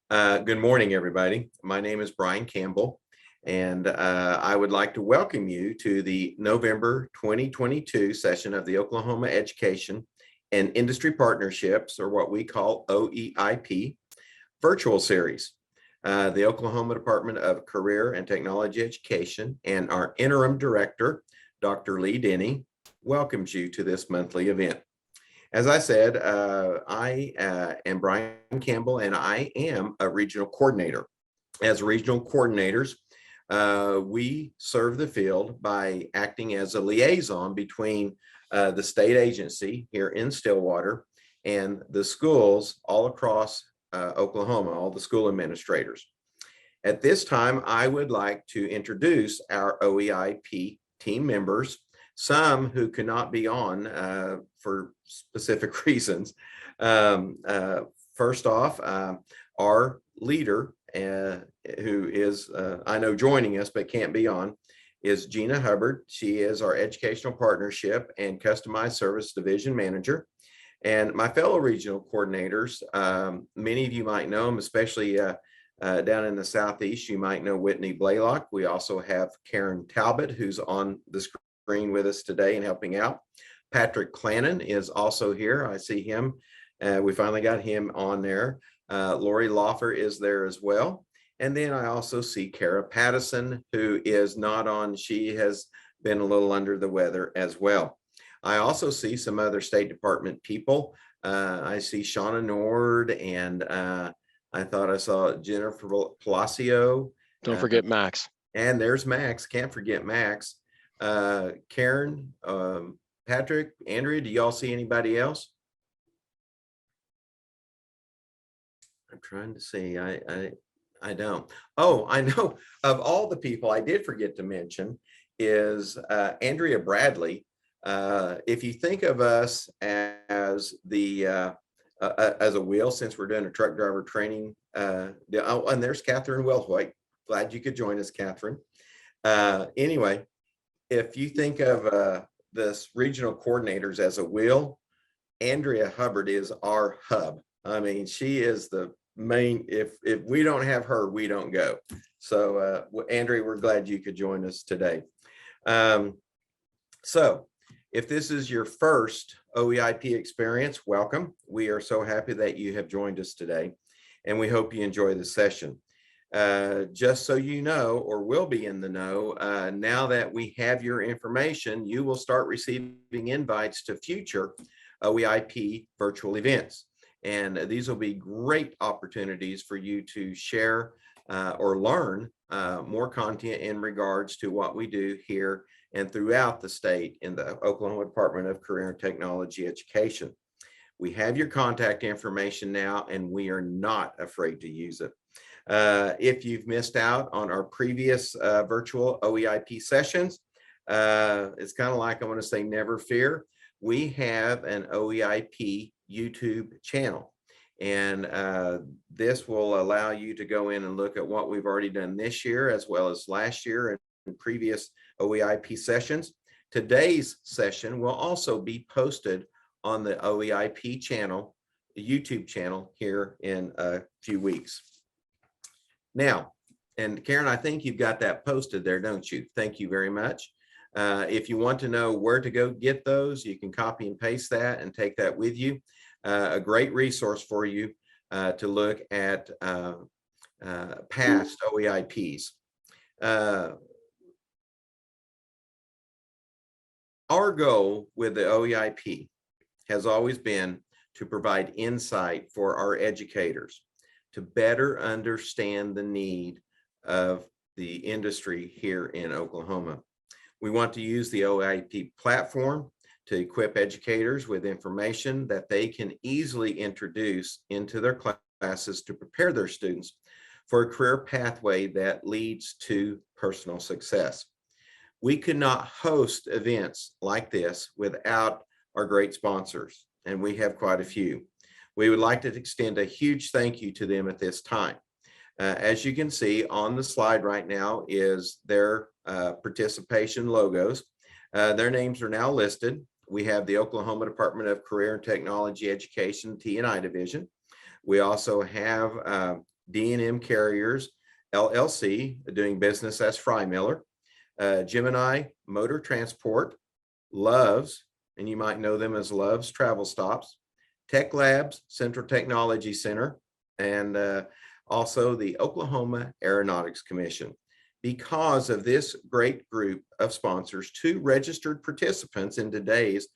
Good morning, everybody. My name is Brian Campbell, and I would like to welcome you to the November 2022 session of the Oklahoma Education and Industry Partnerships, or what we call OEIP, virtual series. The Oklahoma Department of Career and Technology Education and our interim director, Dr. Lee Denny, welcomes you to this monthly event. As I said, I am Brian Campbell, and I am a regional coordinator. As regional coordinators, we serve the field by acting as a liaison between the state agency here in Stillwater and the schools all across Oklahoma, all the school administrators. At this time, I would like to introduce our OEIP team members, some who cannot be on for specific reasons. First off, our leader, who is, I know, joining us but can't be on, is Gina Hubbard. She is our Educational Partnership and Customized Service Division Manager. And my fellow regional coordinators, many of you might know them, especially down in the Southeast. You might know Whitney Blaylock. We also have Karen Talbot, who's on the screen with us today and helping out. Patrick Clannon is also here. I see him. We finally got him on there. Lori Loffer is there as well. And then I also see Kara Pattison, who is not on. She has been a little under the weather as well. I also see some other State Department people. I see Shauna Nord, and I thought I saw Jennifer Palacio. Don't forget Max. And there's Max. Can't forget Max. Karen, Patrick, Andrea, do y'all see anybody else? I'm trying to see. I don't. Oh, I know. Of all the people I did forget to mention is Andrea Bradley. If you think of us as the as a wheel, since we're doing a truck driver training, oh, and there's Catherine Wellhoit. Glad you could join us, Catherine. Anyway, if you think of this regional coordinators as a wheel, Andrea Hubbard is our hub. I mean, she is the main. If we don't have her, we don't go. So, Andrea, we're glad you could join us today. So, if this is your first OEIP experience, welcome. We are so happy that you have joined us today, and we hope you enjoy the session. Just so you know, or will be in the know, now that we have your information, you will start receiving invites to future OEIP virtual events. And these will be great opportunities for you to share or learn more content in regards to what we do here and throughout the state in the Oklahoma Department of Career and Technology Education. We have your contact information now, and we are not afraid to use it. If you've missed out on our previous virtual OEIP sessions, it's kind of like I want to say never fear. We have an OEIP YouTube channel, and this will allow you to go in and look at what we've already done this year as well as last year and previous OEIP sessions. Today's session will also be posted on the OEIP channel, the YouTube channel, here in a few weeks. Now, and Karen, I think you've got that posted there, don't you? Thank you very much. If you want to know where to go get those, you can copy and paste that and take that with you. A great resource for you to look at past OEIPs. Our goal with the OEIP has always been to provide insight for our educators to better understand the need of the industry here in Oklahoma. We want to use the OEIP platform to equip educators with information that they can easily introduce into their classes to prepare their students for a career pathway that leads to personal success. We could not host events like this without our great sponsors, and we have quite a few. We would like to extend a huge thank you to them at this time. As you can see on the slide right now is their participation logos. Their names are now listed. We have the Oklahoma Department of Career and Technology Education T&I Division. We also have D&M Carriers, LLC, doing business as Freymiller, Gemini Motor Transport, Loves, and you might know them as Loves Travel Stops, Tech Labs, Central Technology Center, and also the Oklahoma Aeronautics Commission. Because of this great group of sponsors, 2 registered participants in today's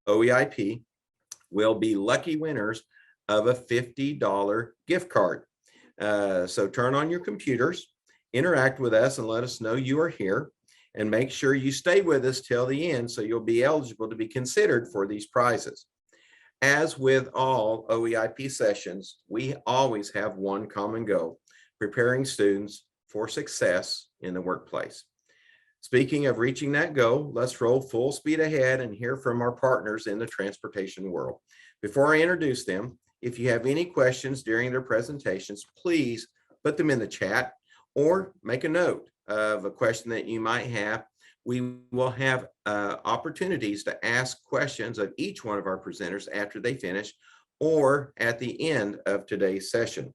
OEIP will be lucky winners of a $50 gift card. So turn on your computers, interact with us, and let us know you are here, and make sure you stay with us till the end so you'll be eligible to be considered for these prizes. As with all OEIP sessions, we always have one common goal: preparing students for success in the workplace. Speaking of reaching that goal, let's roll full speed ahead and hear from our partners in the transportation world. Before I introduce them, if you have any questions during their presentations, please put them in the chat or make a note of a question that you might have. We will have opportunities to ask questions of each one of our presenters after they finish or at the end of today's session.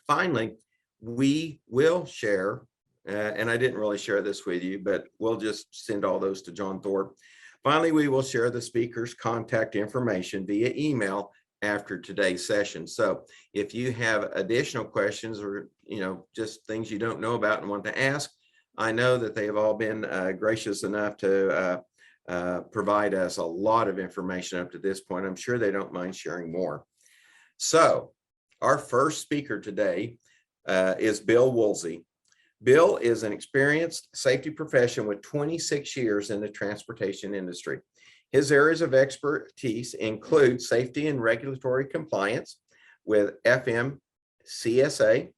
Finally, we will share, and I didn't really share this with you, but we'll just send all those to John Thorpe. Finally, we will share the speaker's contact information via email after today's session. So if you have additional questions or just things you don't know about and want to ask, I know that they have all been gracious enough to provide us a lot of information up to this point. I'm sure they don't mind sharing more. So our first speaker today is Bill Woolsey. Bill is an experienced safety professional with 26 years in the transportation industry. His areas of expertise include safety and regulatory compliance with FMCSA,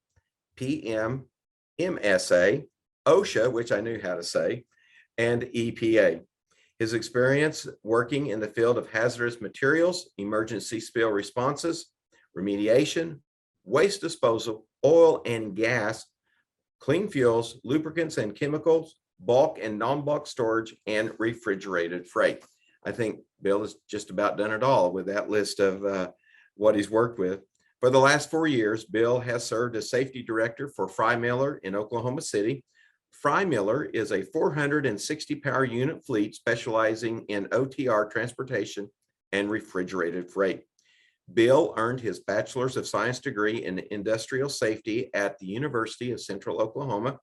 PMMSA, OSHA, which I knew how to say, and EPA. His experience working in the field of hazardous materials, emergency spill responses, remediation, waste disposal, oil and gas, clean fuels, lubricants and chemicals, bulk and non-bulk storage, and refrigerated freight. I think Bill has just about done it all with that list of what he's worked with. For the last 4 years, Bill has served as safety director for Freymiller in Oklahoma City. Freymiller is a 460 power unit fleet specializing in OTR transportation and refrigerated freight. Bill earned his Bachelor's of Science degree in industrial safety at the University of Central Oklahoma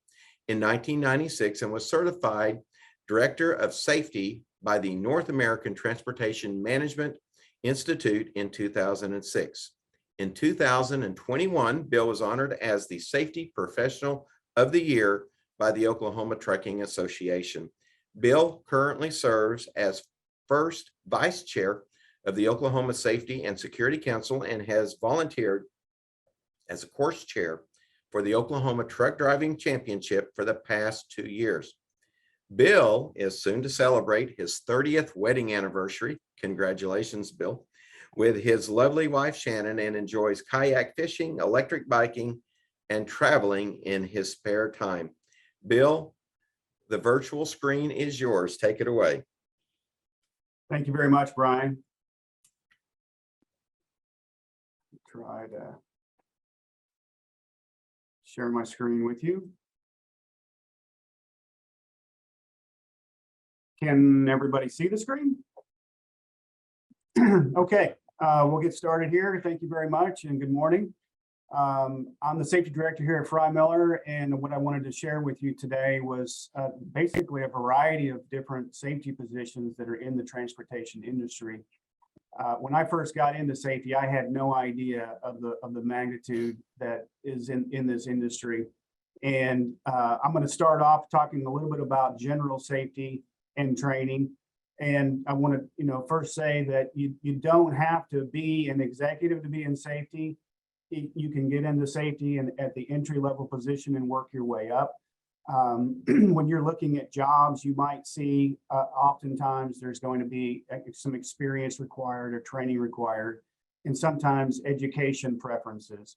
in 1996 and was certified Director of Safety by the North American Transportation Management Institute in 2006. In 2021, Bill was honored as the Safety Professional of the Year by the Oklahoma Trucking Association. Bill currently serves as first vice chair of the Oklahoma Safety and Security Council and has volunteered as a course chair for the Oklahoma Truck Driving Championship for the past 2 years. Bill is soon to celebrate his 30th wedding anniversary. Congratulations, Bill, with his lovely wife, Shannon, and enjoys kayak fishing, electric biking, and traveling in his spare time. Bill, the virtual screen is yours. Take it away. Thank you very much, Brian. Try to share my screen with you. Can everybody see the screen? Okay, we'll get started here. Thank you very much and good morning. I'm the safety director here at Freymiller, and what I wanted to share with you today was basically a variety of different safety positions that are in the transportation industry. When I first got into safety, I had no idea of the magnitude that is in this industry. And I'm going to start off talking a little bit about general safety and training. And I want to, first say that you don't have to be an executive to be in safety. You can get into safety and at the entry level position and work your way up. When you're looking at jobs, you might see oftentimes there's going to be some experience required or training required, and sometimes education preferences.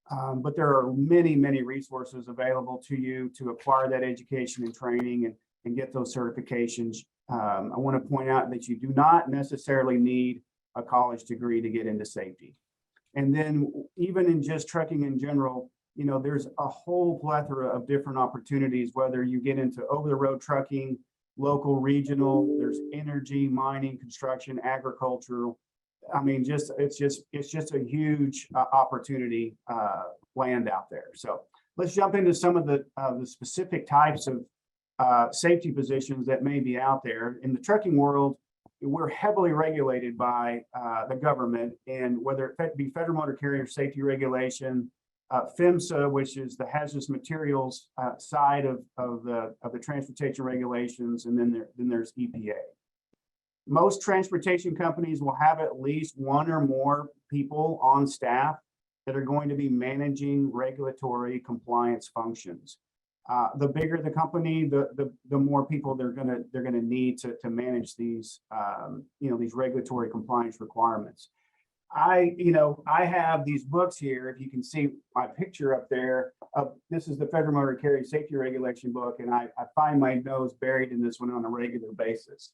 But there are many, many resources available to you to acquire that education and training and get those certifications. I want to point out that you do not necessarily need a college degree to get into safety. And then even in just trucking in general, you know, there's a whole plethora of different opportunities, whether you get into over-the-road trucking, local, regional, there's energy, mining, construction, agricultural. I mean, it's just a huge opportunity land out there. So let's jump into some of the specific types of safety positions that may be out there. In the trucking world, we're heavily regulated by the government, and whether it be Federal Motor Carrier Safety Regulation, PHMSA, which is the hazardous materials side of the transportation regulations, and then there's EPA. Most transportation companies will have at least one or more people on staff that are going to be managing regulatory compliance functions. The bigger the company, the more people they're gonna need to manage these these regulatory compliance requirements. I have these books here. If you can see my picture up there, this is the Federal Motor Carrier Safety Regulation book, and I find my nose buried in this one on a regular basis.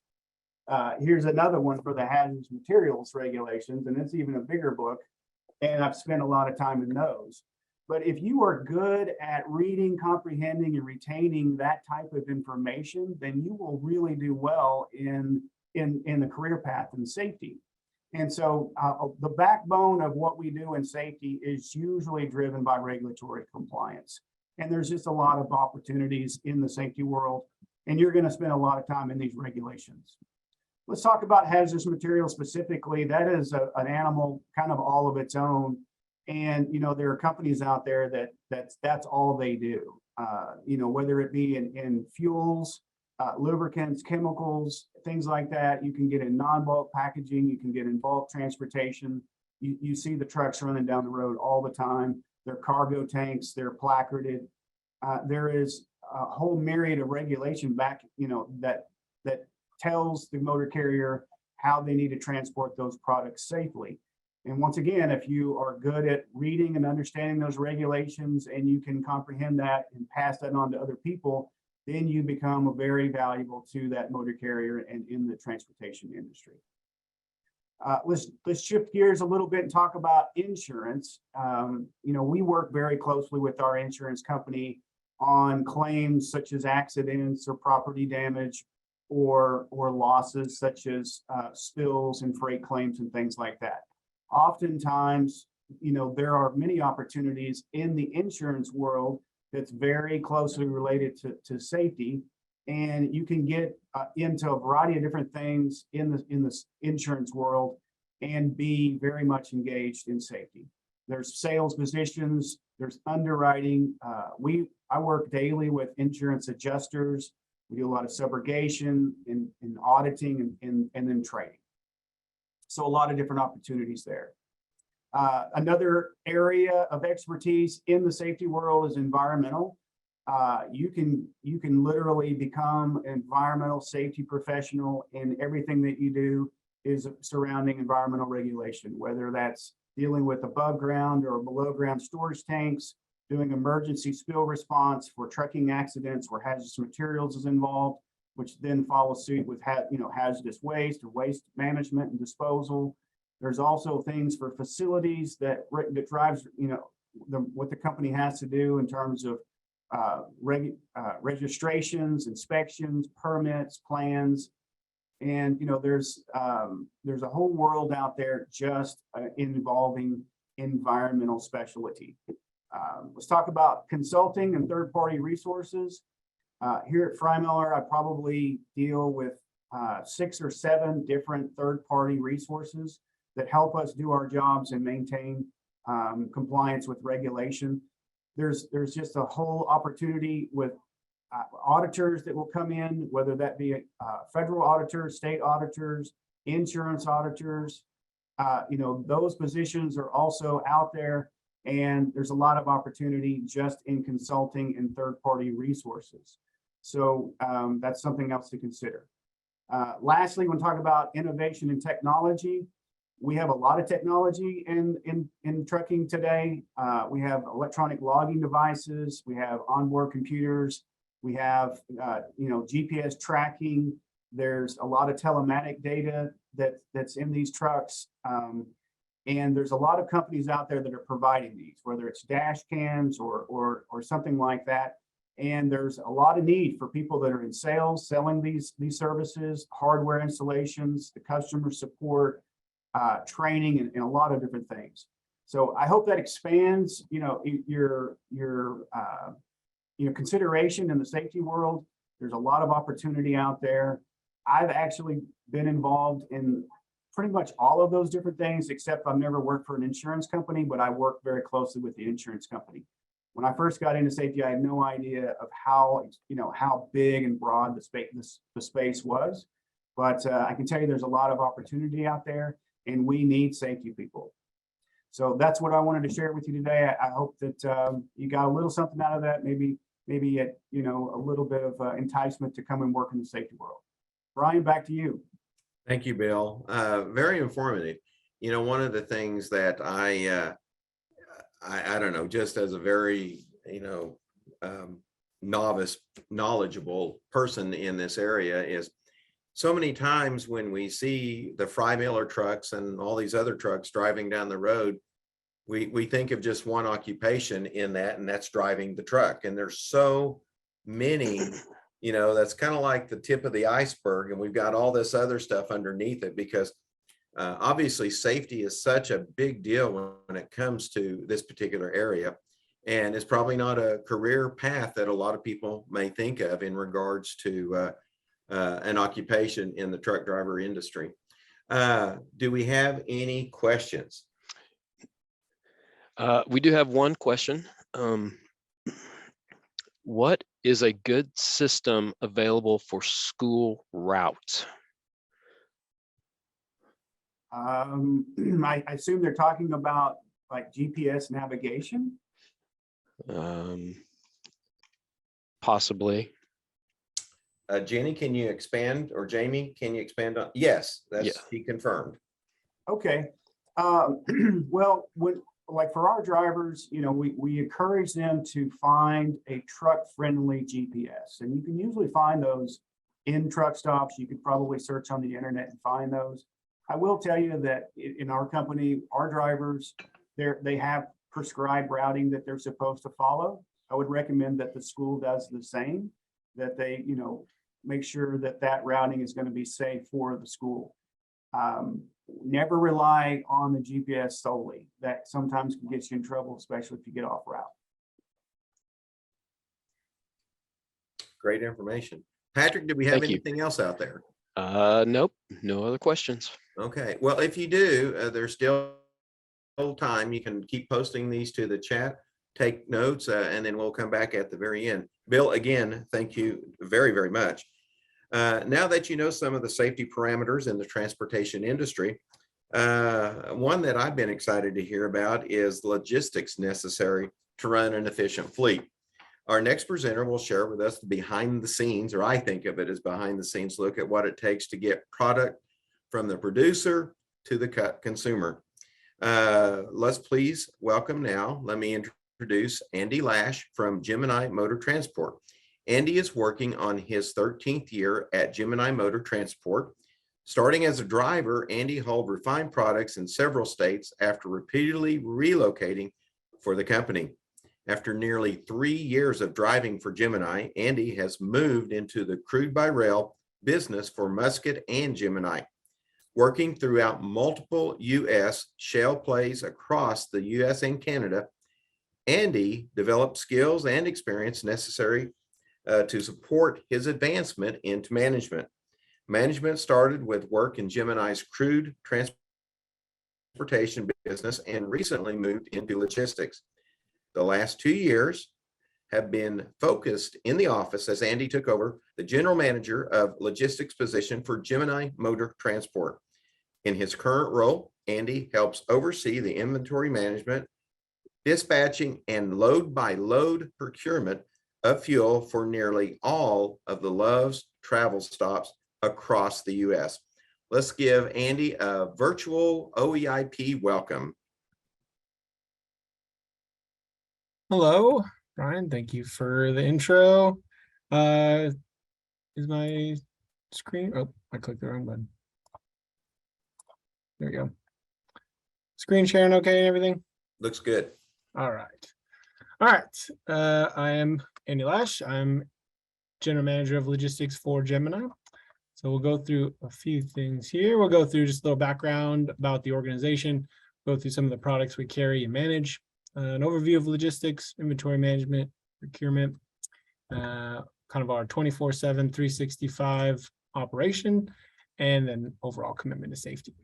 Here's another one for the hazardous materials regulations, and it's even a bigger book, and I've spent a lot of time in those. But if you are good at reading, comprehending, and retaining that type of information, then you will really do well in the career path in safety. And so the backbone of what we do in safety is usually driven by regulatory compliance. And there's just a lot of opportunities in the safety world, and you're going to spend a lot of time in these regulations. Let's talk about hazardous materials specifically. That is an animal kind of all of its own. And, you know, there are companies out there that's all they do, whether it be in fuels, lubricants, chemicals, things like that. You can get in non-bulk packaging, you can get in bulk transportation. You see the trucks running down the road all the time. They're cargo tanks, they're placarded. There is a whole myriad of regulation back, that tells the motor carrier how they need to transport those products safely. And once again, if you are good at reading and understanding those regulations and you can comprehend that and pass that on to other people, then you become very valuable to that motor carrier and in the transportation industry. Let's shift gears a little bit and talk about insurance. We work very closely with our insurance company on claims such as accidents or property damage or losses such as spills and freight claims and things like that. Oftentimes, there are many opportunities in the insurance world that's very closely related to safety, and you can get into a variety of different things in the insurance world and be very much engaged in safety. There's sales positions, there's underwriting. I work daily with insurance adjusters. We do a lot of subrogation and auditing and then trading. So a lot of different opportunities there. Another area of expertise in the safety world is environmental. You can literally become an environmental safety professional, and everything that you do is surrounding environmental regulation, whether that's dealing with above ground or below ground storage tanks, doing emergency spill response for trucking accidents where hazardous materials is involved, which then follows suit with hazardous waste or waste management and disposal. There's also things for facilities that drives what the company has to do in terms of registrations, inspections, permits, plans, and there's a whole world out there just involving environmental specialty. Let's talk about consulting and third-party resources. Here at Freymiller, I probably deal with 6 or 7 different third-party resources that help us do our jobs and maintain compliance with regulation. There's just a whole opportunity with auditors that will come in, whether that be federal auditors, state auditors, insurance auditors. Those positions are also out there, and there's a lot of opportunity just in consulting and third-party resources. So that's something else to consider. Lastly, when talking about innovation and technology, we have a lot of technology in trucking today. We have electronic logging devices, we have onboard computers, we have GPS tracking. There's a lot of telematic data that's in these trucks. And there's a lot of companies out there that are providing these, whether it's dash cams or something like that. And there's a lot of need for people that are in sales, selling these services, hardware installations, the customer support, training, and a lot of different things. So I hope that expands, your consideration in the safety world. There's a lot of opportunity out there. I've actually been involved in pretty much all of those different things, except I've never worked for an insurance company, but I work very closely with the insurance company. When I first got into safety, I had no idea of how big and broad the space was. But I can tell you there's a lot of opportunity out there, and we need safety people. So that's what I wanted to share with you today. I hope that you got a little something out of that, maybe a little bit of enticement to come and work in the safety world. Brian, back to you. Thank you, Bill. Very informative. One of the things that I don't know, just as a very, novice, knowledgeable person in this area is so many times when we see the Freymiller trucks and all these other trucks driving down the road, we think of just one occupation in that, and that's driving the truck. And there's so many, that's kind of like the tip of the iceberg, and we've got all this other stuff underneath it, because obviously safety is such a big deal when it comes to this particular area. And it's probably not a career path that a lot of people may think of in regards to an occupation in the truck driver industry. Do we have any questions? We do have one question. What is a good system available for school routes? I assume they're talking about like GPS navigation. Possibly. Jenny, can you expand, or Jamie, can you expand on? Yes, he confirmed. Okay. Well, like for our drivers, we encourage them to find a truck-friendly GPS, and you can usually find those in truck stops. You could probably search on the internet and find those. I will tell you that in our company, our drivers, they have prescribed routing that they're supposed to follow. I would recommend that the school does the same, that they, make sure that routing is going to be safe for the school. Never rely on the GPS solely. That sometimes can get you in trouble, especially if you get off route. Great information. Patrick, do we have anything else out there? Nope, no other questions. Okay, well, if you do, there's still time. You can keep posting these to the chat, take notes, and then we'll come back at the very end. Bill, again, thank you very, very much. Now that you know some of the safety parameters in the transportation industry, one that I've been excited to hear about is logistics necessary to run an efficient fleet. Our next presenter will share with us the behind the scenes, or I think of it as behind the scenes look at what it takes to get product from the producer to the consumer. Let's please welcome now, let me introduce Andy Lash from Gemini Motor Transport. Andy is working on his 13th year at Gemini Motor Transport. Starting as a driver, Andy hauled refined products in several states after repeatedly relocating for the company. After nearly 3 years of driving for Gemini, Andy has moved into the crude by rail business for Musket and Gemini. Working throughout multiple U.S. shale plays across the U.S. and Canada, Andy developed skills and experience necessary to support his advancement into management. Management started with work in Gemini's crude transportation business and recently moved into logistics. The last 2 years have been focused in the office as Andy took over the general manager of logistics position for Gemini Motor Transport. In his current role, Andy helps oversee the inventory management, dispatching, and load by load procurement of fuel for nearly all of the Love's travel stops across the U.S. Let's give Andy a virtual OEIP welcome. Hello, Brian. Thank you for the intro. Is my screen? Oh, I clicked the wrong button. There we go. Screen sharing okay and everything? Looks good. All right. All right. I am Andy Lash. I'm General Manager of Logistics for Gemini. So we'll go through a few things here. We'll go through just a little background about the organization, go through some of the products we carry and manage, an overview of logistics, inventory management, procurement, kind of our 24/7, 365 operation, and then overall commitment to safety.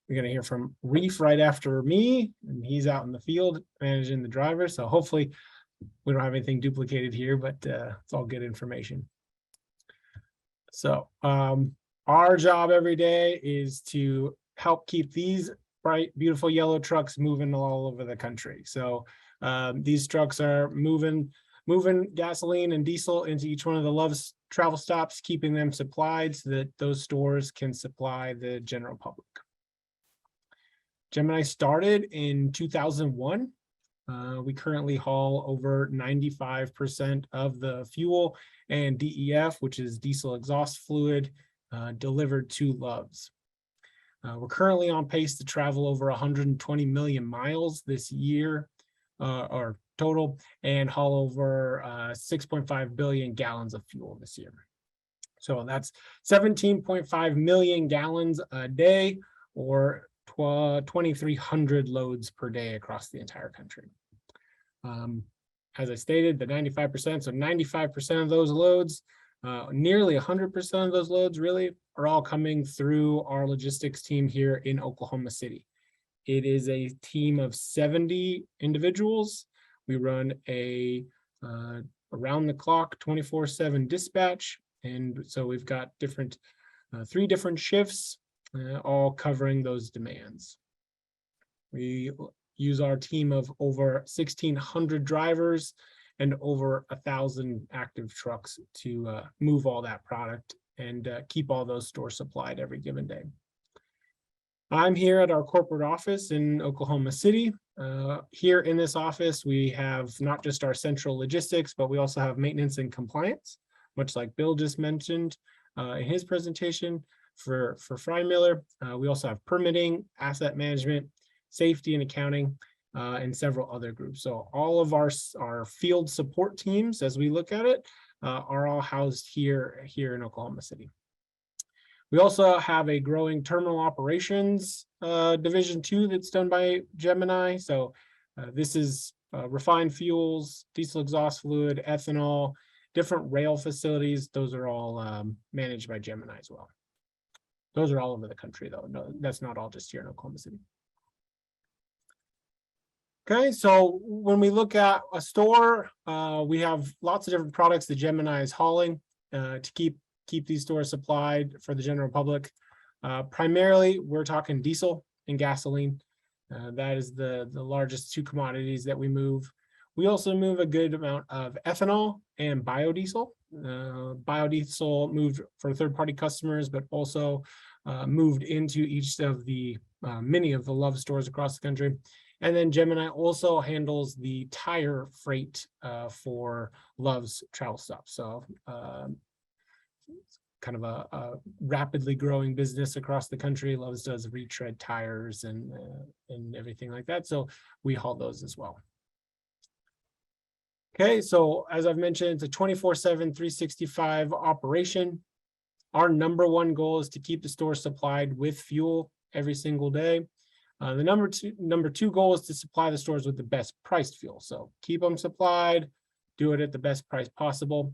We're going to hear from Reiff right after me, and he's out in the field managing the driver. So hopefully we don't have anything duplicated here, but it's all good information. So our job every day is to help keep these bright, beautiful yellow trucks moving all over the country. So these trucks are moving gasoline and diesel into each one of the Love's travel stops, keeping them supplied so that those stores can supply the general public. Gemini started in 2001. We currently haul over 95% of the fuel and DEF, which is diesel exhaust fluid, delivered to Love's. We're currently on pace to travel over 120 million miles this year, or total, and haul over 6.5 billion gallons of fuel this year. So that's 17.5 million gallons a day, or 2,300 loads per day across the entire country. As I stated, the 95%, so 95% of those loads, nearly 100% of those loads really are all coming through our logistics team here in Oklahoma City. It is a team of 70 individuals. We run a around the clock 24/7 dispatch. And so we've got three different shifts, all covering those demands. We use our team of over 1,600 drivers and over 1,000 active trucks to move all that product and keep all those stores supplied every given day. I'm here at our corporate office in Oklahoma City. Here in this office, we have not just our central logistics, but we also have maintenance and compliance, much like Bill just mentioned in his presentation for Freymiller. We also have permitting, asset management, safety and accounting, and several other groups. So all of our field support teams, as we look at it, are all housed here in Oklahoma City. We also have a growing terminal operations division 2 that's done by Gemini. So this is refined fuels, diesel exhaust fluid, ethanol, different rail facilities. Those are all managed by Gemini as well. Those are all over the country though. No, that's not all just here in Oklahoma City. Okay, so when we look at a store, we have lots of different products that Gemini is hauling to keep these stores supplied for the general public. Primarily, we're talking diesel and gasoline. That is the largest two commodities that we move. We also move a good amount of ethanol and biodiesel. Biodiesel moved for third-party customers, but also moved into each of the many of the Love stores across the country. And then Gemini also handles the tire freight for Love's travel stops. So kind of a rapidly growing business across the country. Love's does retread tires and everything like that. So we haul those as well. Okay, so as I've mentioned, it's a 24/7, 365 operation. Our number one goal is to keep the store supplied with fuel every single day. The number two goal is to supply the stores with the best priced fuel. So keep them supplied, do it at the best price possible.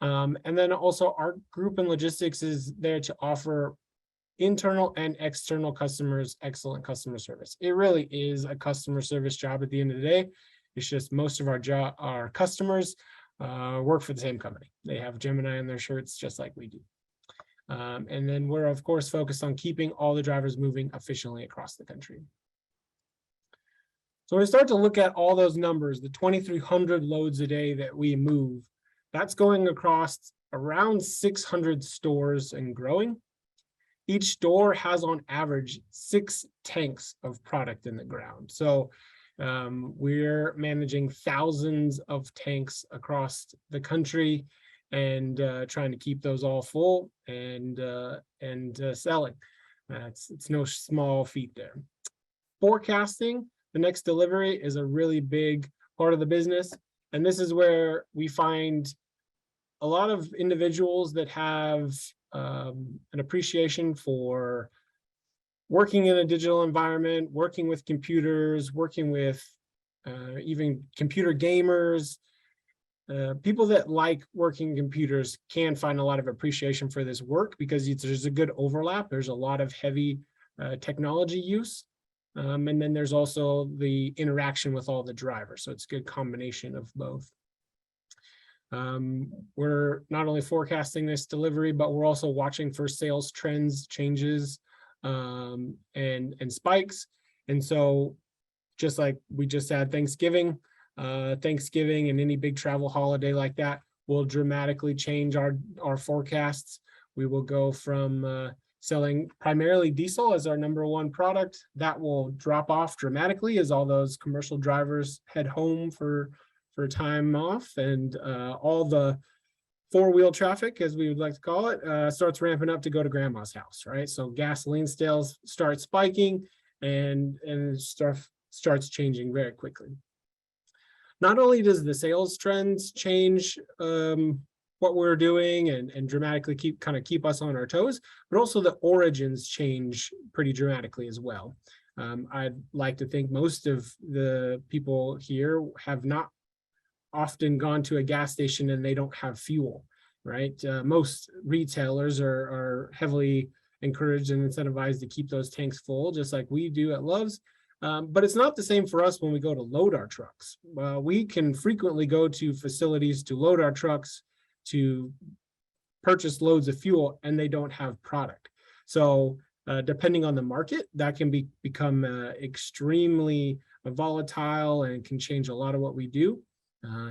And then also our group in logistics is there to offer internal and external customers excellent customer service. It really is a customer service job at the end of the day. It's just most of our customers work for the same company. They have Gemini on their shirts just like we do. And then we're of course focused on keeping all the drivers moving efficiently across the country. So when we start to look at all those numbers, the 2,300 loads a day that we move, that's going across around 600 stores and growing. Each store has on average 6 tanks of product in the ground. So we're managing thousands of tanks across the country and trying to keep those all full and selling. It's no small feat there. Forecasting the next delivery is a really big part of the business. And this is where we find a lot of individuals that have an appreciation for working in a digital environment, working with computers, working with even computer gamers. People that like working computers can find a lot of appreciation for this work because there's a good overlap. There's a lot of heavy technology use. And then there's also the interaction with all the drivers. So it's a good combination of both. We're not only forecasting this delivery, but we're also watching for sales trends, changes, and spikes. And so just like we just had Thanksgiving and any big travel holiday like that will dramatically change our forecasts. We will go from selling primarily diesel as our #1 product. That will drop off dramatically as all those commercial drivers head home for time off, and all the four-wheel traffic, as we would like to call it, starts ramping up to go to grandma's house, right? So gasoline sales start spiking and stuff starts changing very quickly. Not only does the sales trends change what we're doing and dramatically keep us on our toes, but also the origins change pretty dramatically as well. I'd like to think most of the people here have not often gone to a gas station and they don't have fuel, right? Most retailers are heavily encouraged and incentivized to keep those tanks full, just like we do at Love's. But it's not the same for us when we go to load our trucks. We can frequently go to facilities to load our trucks to purchase loads of fuel, and they don't have product. So depending on the market, that can become extremely volatile and can change a lot of what we do.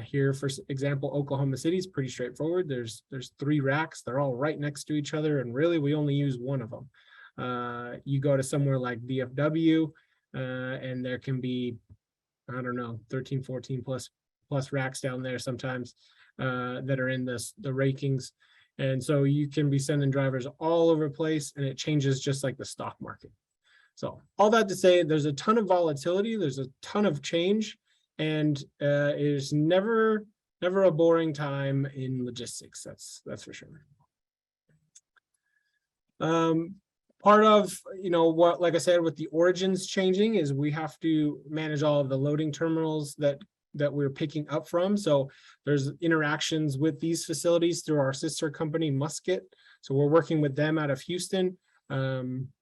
Here, for example, Oklahoma City is pretty straightforward. There's 3 racks. They're all right next to each other, and really we only use one of them. You go to somewhere like DFW, and there can be, I don't know, 13, 14 plus racks down there sometimes that are in the rakings. And so you can be sending drivers all over the place, and it changes just like the stock market. So all that to say, there's a ton of volatility, there's a ton of change, and it is never a boring time in logistics. That's for sure. Part of, what, like I said, with the origins changing is we have to manage all of the loading terminals that we're picking up from. So there's interactions with these facilities through our sister company, Musket. So we're working with them out of Houston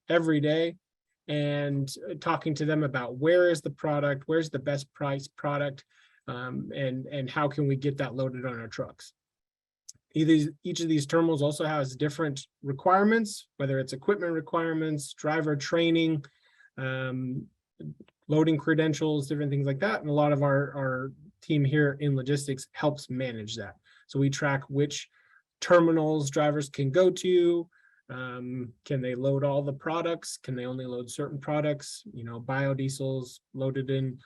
every day and talking to them about where is the product, where's the best price product, and how can we get that loaded on our trucks. Each of these terminals also has different requirements, whether it's equipment requirements, driver training, loading credentials, different things like that. And a lot of our team here in logistics helps manage that. So we track which terminals drivers can go to. Can they load all the products? Can they only load certain products? Biodiesels loaded in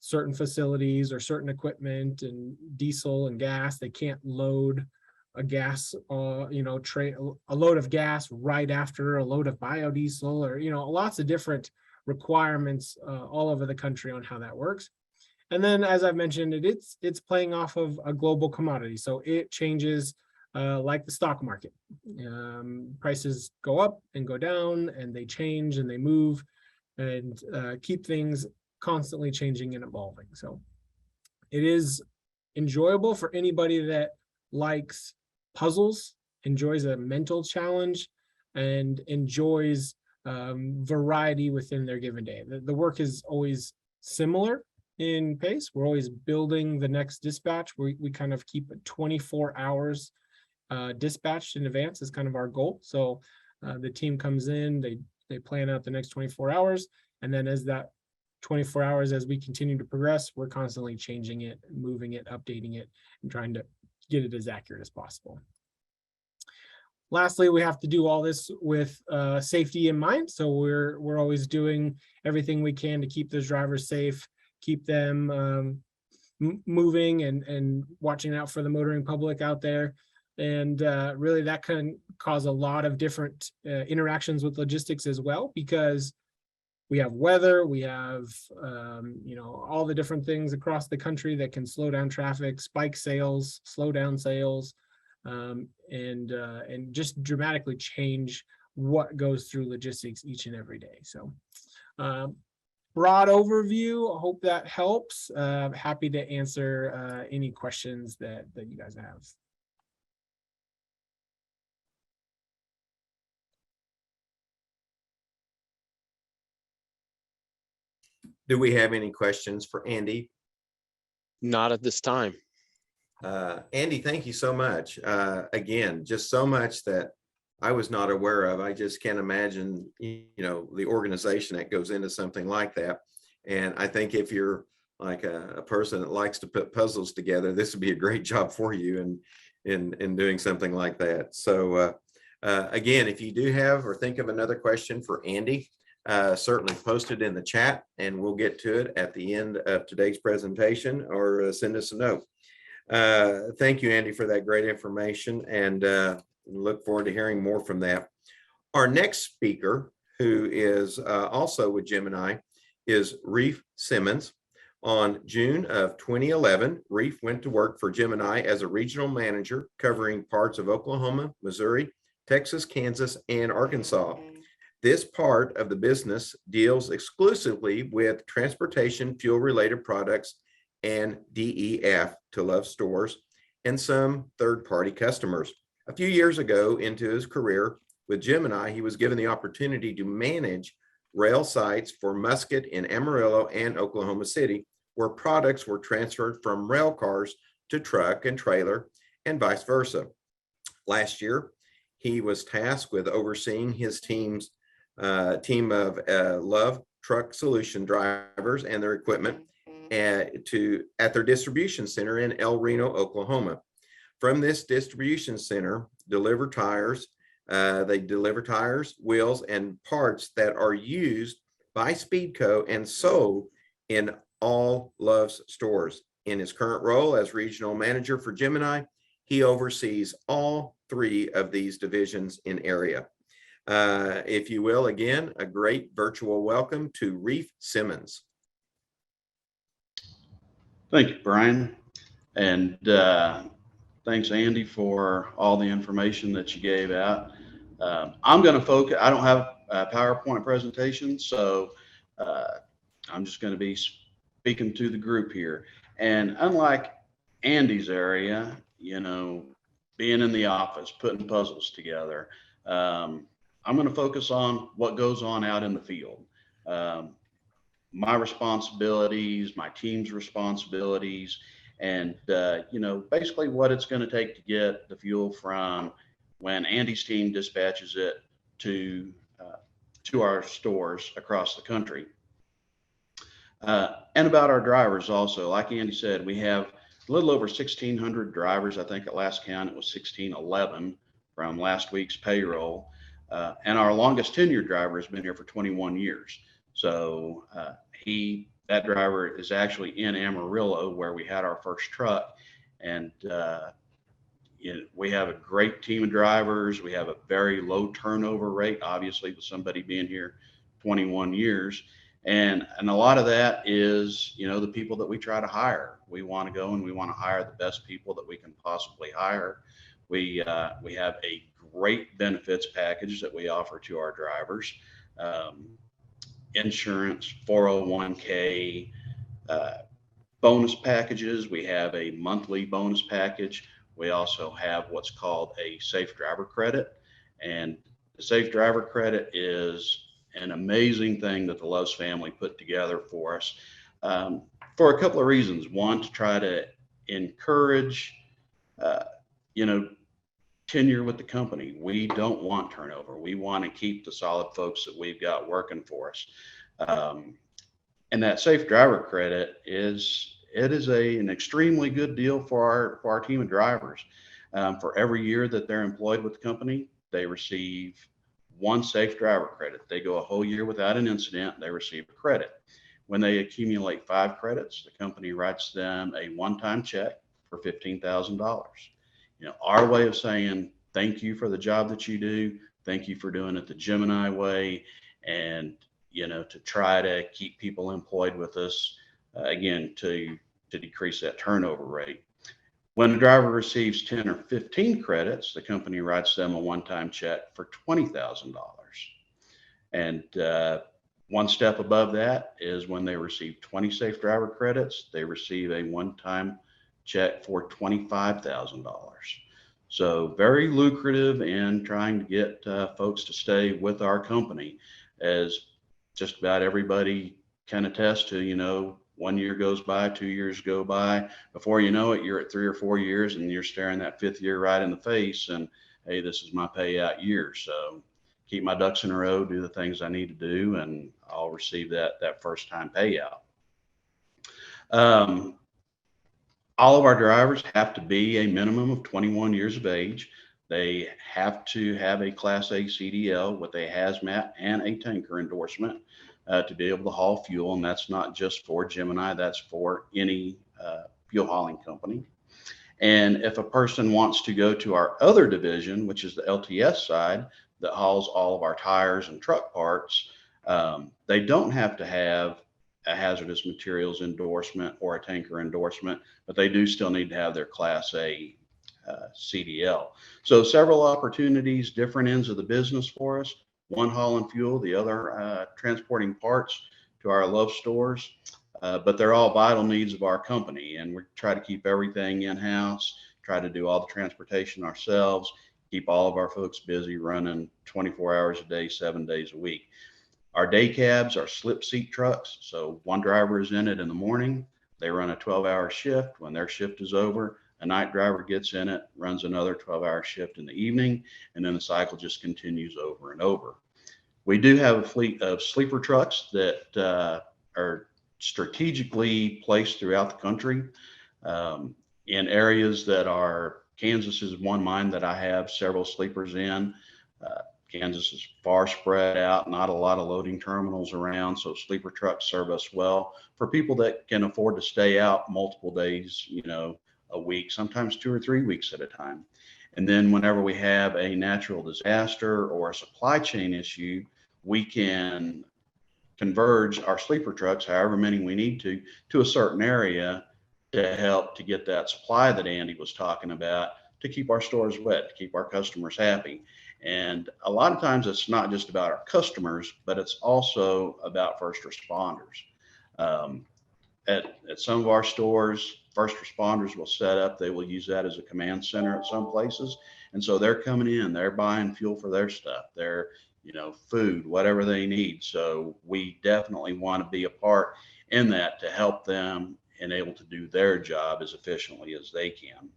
certain facilities or certain equipment, and diesel and gas, they can't load a gas, a load of gas right after a load of biodiesel, or, lots of different requirements all over the country on how that works. And then, as I've mentioned, it's playing off of a global commodity. So it changes like the stock market. Prices go up and go down, and they change and they move and keep things constantly changing and evolving. So it is enjoyable for anybody that likes puzzles, enjoys a mental challenge, and enjoys variety within their given day. The work is always similar in pace. We're always building the next dispatch. We kind of keep 24 hours dispatched in advance is kind of our goal. So the team comes in, they plan out the next 24 hours, and then as that 24 hours, as we continue to progress, we're constantly changing it, moving it, updating it, and trying to get it as accurate as possible. Lastly, we have to do all this with safety in mind. So we're always doing everything we can to keep those drivers safe, keep them moving and watching out for the motoring public out there. And really that can cause a lot of different interactions with logistics as well, because we have weather, we have, all the different things across the country that can slow down traffic, spike sales, slow down sales, and just dramatically change what goes through logistics each and every day. So broad overview, I hope that helps. Happy to answer any questions that you guys have. Do we have any questions for Andy? Not at this time. Andy, thank you so much. Again, just so much that I was not aware of. I just can't imagine, the organization that goes into something like that. And I think if you're like a person that likes to put puzzles together, this would be a great job for you in doing something like that. So again, if you do have or think of another question for Andy, certainly post it in the chat and we'll get to it at the end of today's presentation, or send us a note. Thank you, Andy, for that great information, and look forward to hearing more from that. Our next speaker, who is also with Gemini, is Reiff Simmons. On June of 2011, Reiff went to work for Gemini as a regional manager covering parts of Oklahoma, Missouri, Texas, Kansas, and Arkansas. This part of the business deals exclusively with transportation, fuel-related products, and DEF to Love stores, and some third-party customers. A few years ago into his career with Gemini, he was given the opportunity to manage rail sites for Muscat in Amarillo and Oklahoma City, where products were transferred from rail cars to truck and trailer, and vice versa. Last year, he was tasked with overseeing his team of Love truck solution drivers and their equipment at their distribution center in El Reno, Oklahoma. From this distribution center, they deliver tires, wheels, and parts that are used by Speedco and sold in all Love's stores. In his current role as regional manager for Gemini, he oversees all three of these divisions in area. If you will, again, a great virtual welcome to Reiff Simmons. Thank you, Brian. And thanks, Andy, for all the information that you gave out. I'm going to focus, I don't have a PowerPoint presentation, so I'm just going to be speaking to the group here. And unlike Andy's area, being in the office, putting puzzles together, I'm going to focus on what goes on out in the field. My responsibilities, my team's responsibilities, and basically what it's going to take to get the fuel from when Andy's team dispatches it to our stores across the country. And about our drivers also, like Andy said, we have a little over 1,600 drivers. I think at last count it was 1,611 from last week's payroll. And our longest tenured driver has been here for 21 years. So that driver is actually in Amarillo, where we had our first truck. And we have a great team of drivers. We have a very low turnover rate, obviously, with somebody being here 21 years. And a lot of that is, the people that we try to hire. We want to go and we want to hire the best people that we can possibly hire. We have a great benefits package that we offer to our drivers. Insurance, 401k, bonus packages. We have a monthly bonus package. We also have what's called a safe driver credit. And the safe driver credit is an amazing thing that the Lowe's family put together for us for a couple of reasons. One, to try to encourage, tenure with the company. We don't want turnover. We want to keep the solid folks that we've got working for us. And that safe driver credit is an extremely good deal for our team of drivers. For every year that they're employed with the company, they receive one safe driver credit. They go a whole year without an incident, they receive a credit. When they accumulate 5 credits, the company writes them a one-time check for $15,000. our way of saying thank you for the job that you do. Thank you for doing it the Gemini way, and to try to keep people employed with us, again, to decrease that turnover rate. When a driver receives 10 or 15 credits, the company writes them a one-time check for $20,000. And one step above that is when they receive 20 safe driver credits, they receive a one-time check for $25,000. So very lucrative in trying to get folks to stay with our company, as just about everybody can attest to. 1 year goes by, 2 years go by. Before you know it, you're at 3 or 4 years and you're staring that 5th year right in the face and, hey, this is my payout year. So keep my ducks in a row, do the things I need to do, and I'll receive that first time payout. All of our drivers have to be a minimum of 21 years of age. They have to have a Class A CDL with a hazmat and a tanker endorsement to be able to haul fuel. And that's not just for Gemini, that's for any fuel hauling company. And if a person wants to go to our other division, which is the LTS side that hauls all of our tires and truck parts, they don't have to have a hazardous materials endorsement or a tanker endorsement, but they do still need to have their Class A CDL. So several opportunities, different ends of the business for us. One hauling fuel, the other transporting parts to our love stores, but they're all vital needs of our company, and we try to keep everything in-house, try to do all the transportation ourselves, keep all of our folks busy running 24 hours a day, 7 days a week. Our day cabs are slip seat trucks, so one driver is in it in the morning, they run a 12-hour shift. When their shift is over, a night driver gets in it, runs another 12-hour shift in the evening, and then the cycle just continues over and over. We do have a fleet of sleeper trucks that are strategically placed throughout the country in areas that are, Kansas is one mine that I have several sleepers in. Kansas is far spread out, not a lot of loading terminals around, so sleeper trucks serve us well for people that can afford to stay out multiple days, a week, sometimes 2 or 3 weeks at a time. And then whenever we have a natural disaster or a supply chain issue, we can converge our sleeper trucks, however many we need to a certain area to help to get that supply that Andy was talking about, to keep our stores wet, to keep our customers happy. And a lot of times it's not just about our customers, but it's also about first responders. At some of our stores, first responders will set up, they will use that as a command center at some places. And so they're coming in, they're buying fuel for their stuff, their, food, whatever they need. So we definitely want to be a part in that to help them and able to do their job as efficiently as they can.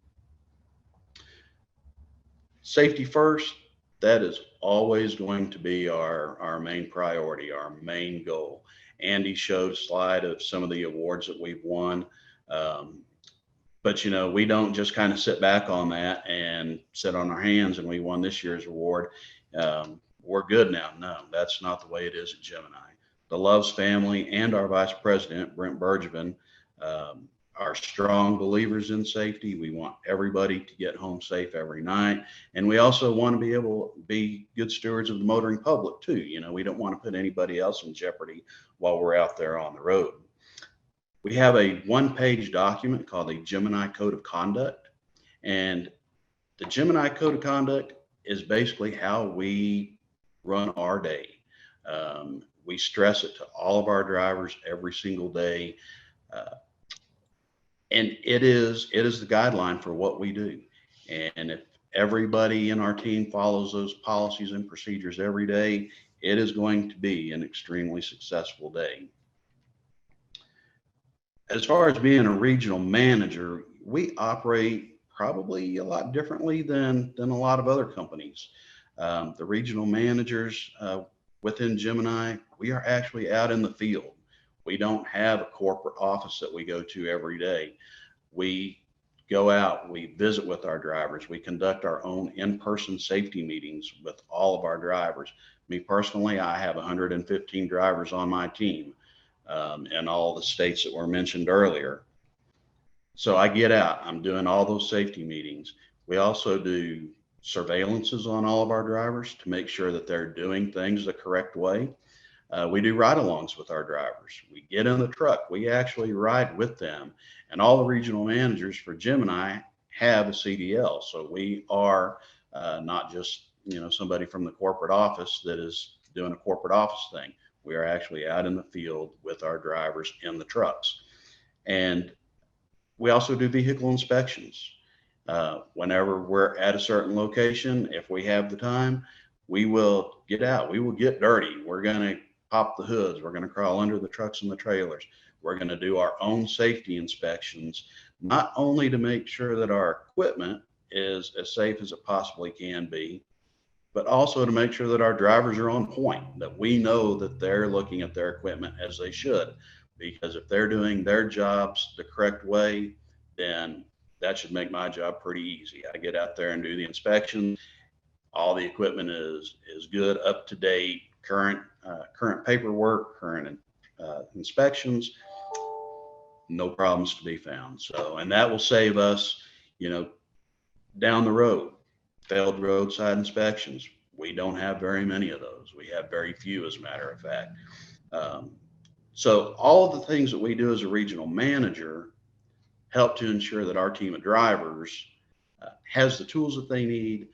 Safety first, that is always going to be our main priority, our main goal. Andy showed a slide of some of the awards that we've won. But, we don't just kind of sit back on that and sit on our hands and we won this year's award. We're good now. No, that's not the way it is at Gemini. The Loves family and our Vice President, Brent Bergevin, are strong believers in safety. We want everybody to get home safe every night. And we also want to be able to be good stewards of the motoring public too. We don't want to put anybody else in jeopardy while we're out there on the road. We have a one-page document called the Gemini Code of Conduct. And the Gemini Code of Conduct is basically how we run our day. We stress it to all of our drivers every single day. And it is the guideline for what we do. And if everybody in our team follows those policies and procedures every day, it is going to be an extremely successful day. As far as being a regional manager, we operate probably a lot differently than a lot of other companies. The regional managers within Gemini, we are actually out in the field. We don't have a corporate office that we go to every day. We go out, we visit with our drivers, we conduct our own in-person safety meetings with all of our drivers. Me personally, I have 115 drivers on my team in all the states that were mentioned earlier. So I get out, I'm doing all those safety meetings. We also do surveillances on all of our drivers to make sure that they're doing things the correct way. We do ride-alongs with our drivers. We get in the truck, we actually ride with them, and all the regional managers for Gemini have a CDL. So we are not just, somebody from the corporate office that is doing a corporate office thing. We are actually out in the field with our drivers in the trucks. And we also do vehicle inspections. Whenever we're at a certain location, if we have the time, we will get out. We will get dirty. We're going to pop the hoods. We're going to crawl under the trucks and the trailers. We're going to do our own safety inspections, not only to make sure that our equipment is as safe as it possibly can be, but also to make sure that our drivers are on point, that we know that they're looking at their equipment as they should. Because if they're doing their jobs the correct way, then that should make my job pretty easy. I get out there and do the inspection. All the equipment is good, up to date, current paperwork, current inspections, no problems to be found. So, and that will save us, down the road, failed roadside inspections. We don't have very many of those. We have very few, as a matter of fact. So all of the things that we do as a regional manager help to ensure that our team of drivers has the tools that they need,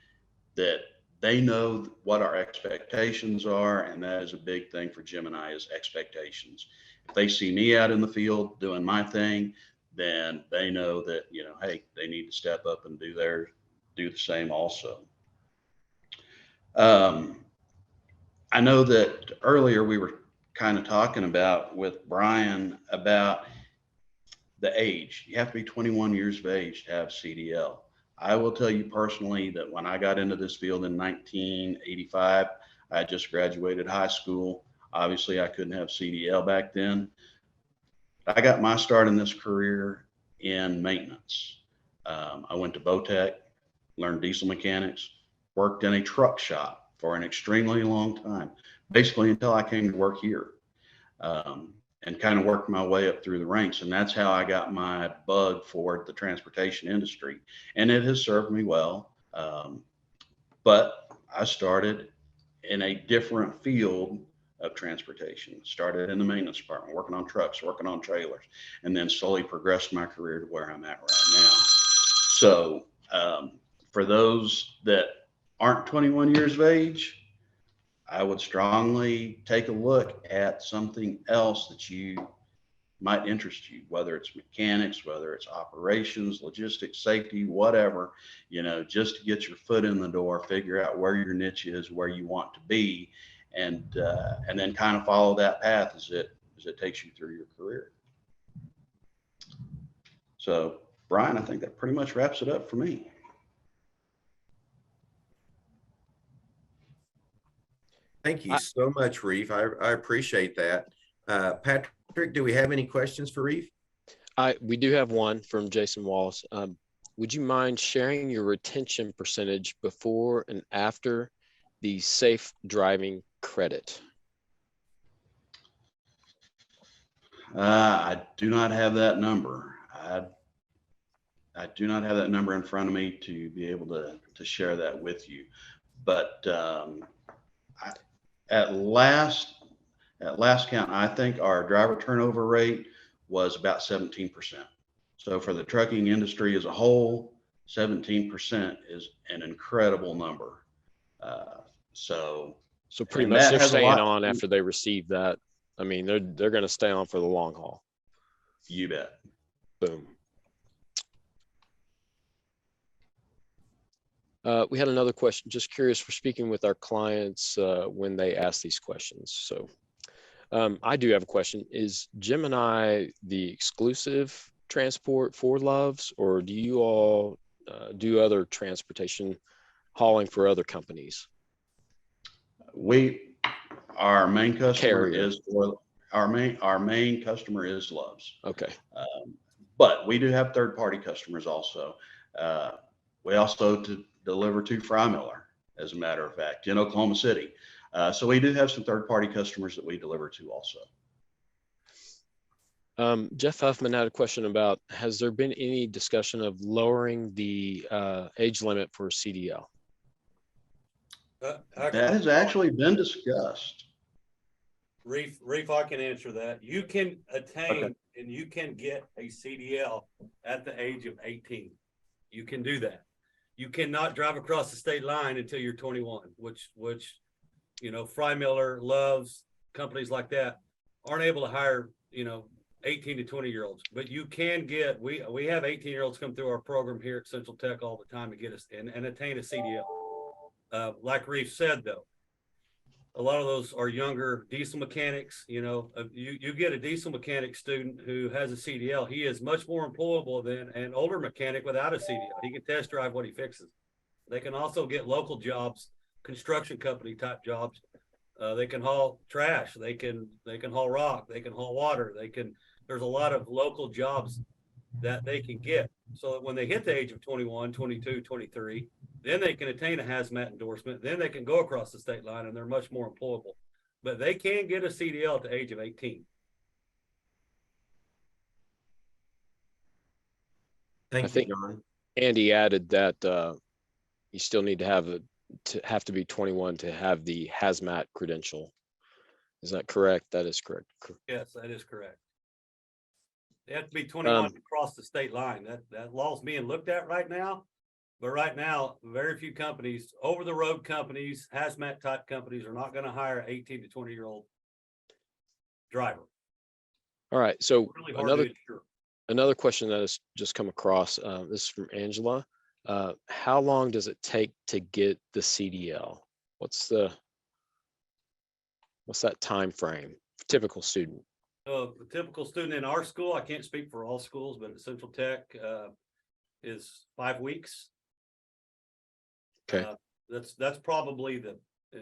that they know what our expectations are. And that is a big thing for Gemini, is expectations. If they see me out in the field doing my thing, then they know that, hey, they need to step up and do the same also. I know that earlier we were kind of talking about with Brian about the age. You have to be 21 years of age to have CDL. I will tell you personally that when I got into this field in 1985, I just graduated high school. Obviously, I couldn't have CDL back then. I got my start in this career in maintenance. I went to Botech, learned diesel mechanics, worked in a truck shop for an extremely long time, basically until I came to work here, and kind of worked my way up through the ranks. And that's how I got my bug for the transportation industry. And it has served me well. But I started in a different field of transportation. Started in the maintenance department, working on trucks, working on trailers, and then slowly progressed my career to where I'm at right now. So for those that aren't 21 years of age, I would strongly take a look at something else that you might interest you, whether it's mechanics, whether it's operations, logistics, safety, whatever, just to get your foot in the door, figure out where your niche is, where you want to be, and then kind of follow that path as it takes you through your career. So, Brian, I think that pretty much wraps it up for me. Thank you so much, Reiff. I appreciate that. Patrick, do we have any questions for Reiff? We do have one from Jason Wallace. Would you mind sharing your retention percentage before and after the safe driving credit? I do not have that number. I do not have that number in front of me to be able to share that with you. But at last count, I think our driver turnover rate was about 17%. So for the trucking industry as a whole, 17% is an incredible number. So pretty much they're staying on after they receive that. I mean, they're going to stay on for the long haul. You bet. Boom. We had another question. Just curious, for speaking with our clients when they ask these questions. So I do have a question. Is Gemini the exclusive transport for Loves, or do you all do other transportation hauling for other companies? Our main customer Carrier. is our main customer is Loves. Okay. But we do have third-party customers also. We also deliver to Freymiller, as a matter of fact, in Oklahoma City. So we do have some third-party customers that we deliver to also. Jeff Huffman had a question about, has there been any discussion of lowering the age limit for CDL? That has actually been discussed. Reiff, I can answer that. You can attain and you can get a CDL at the age of 18. You can do that. You cannot drive across the state line until you're 21, which you know, Freymiller, Loves, companies like that aren't able to hire, you know, 18 to 20-year-olds. But you can get, we have 18-year-olds come through our program here at Central Tech all the time to get us and attain a CDL. Like Reiff said, though, a lot of those are younger diesel mechanics. You know, you get a diesel mechanic student who has a CDL, he is much more employable than an older mechanic without a CDL. He can test drive what he fixes. They can also get local jobs, construction company type jobs. They can haul trash. They can haul rock. They can haul water. There's a lot of local jobs that they can get. So that when they hit the age of 21, 22, 23, then they can attain a hazmat endorsement. Then they can go across the state line and they're much more employable. But they can get a CDL at the age of 18. Thank you, John. Andy added that you still need to have to be 21 to have the hazmat credential. Is that correct? That is correct. Yes, that is correct. They have to be 21 to cross the state line. That law's being looked at right now. But right now, very few companies, over the road companies, hazmat type companies are not going to hire 18 to 20-year-old driver. All right. So Really another question that has just come across, this is from Angela. How long does it take to get the CDL? What's that time frame? Typical student. The typical student in our school, I can't speak for all schools, but at Central Tech is 5 weeks. Okay. That's probably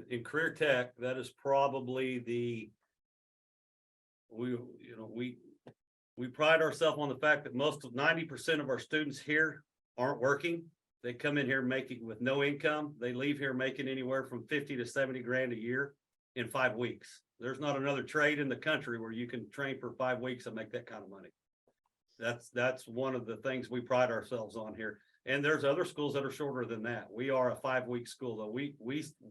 in CareerTech, that is probably we pride ourselves on the fact that 90% of our students here aren't working. They come in here making with no income. They leave here making anywhere from 50 to 70 grand a year in 5 weeks. There's not another trade in the country where you can train for 5 weeks and make that kind of money. That's one of the things we pride ourselves on here. And there's other schools that are shorter than that. We are a 5-week school, though.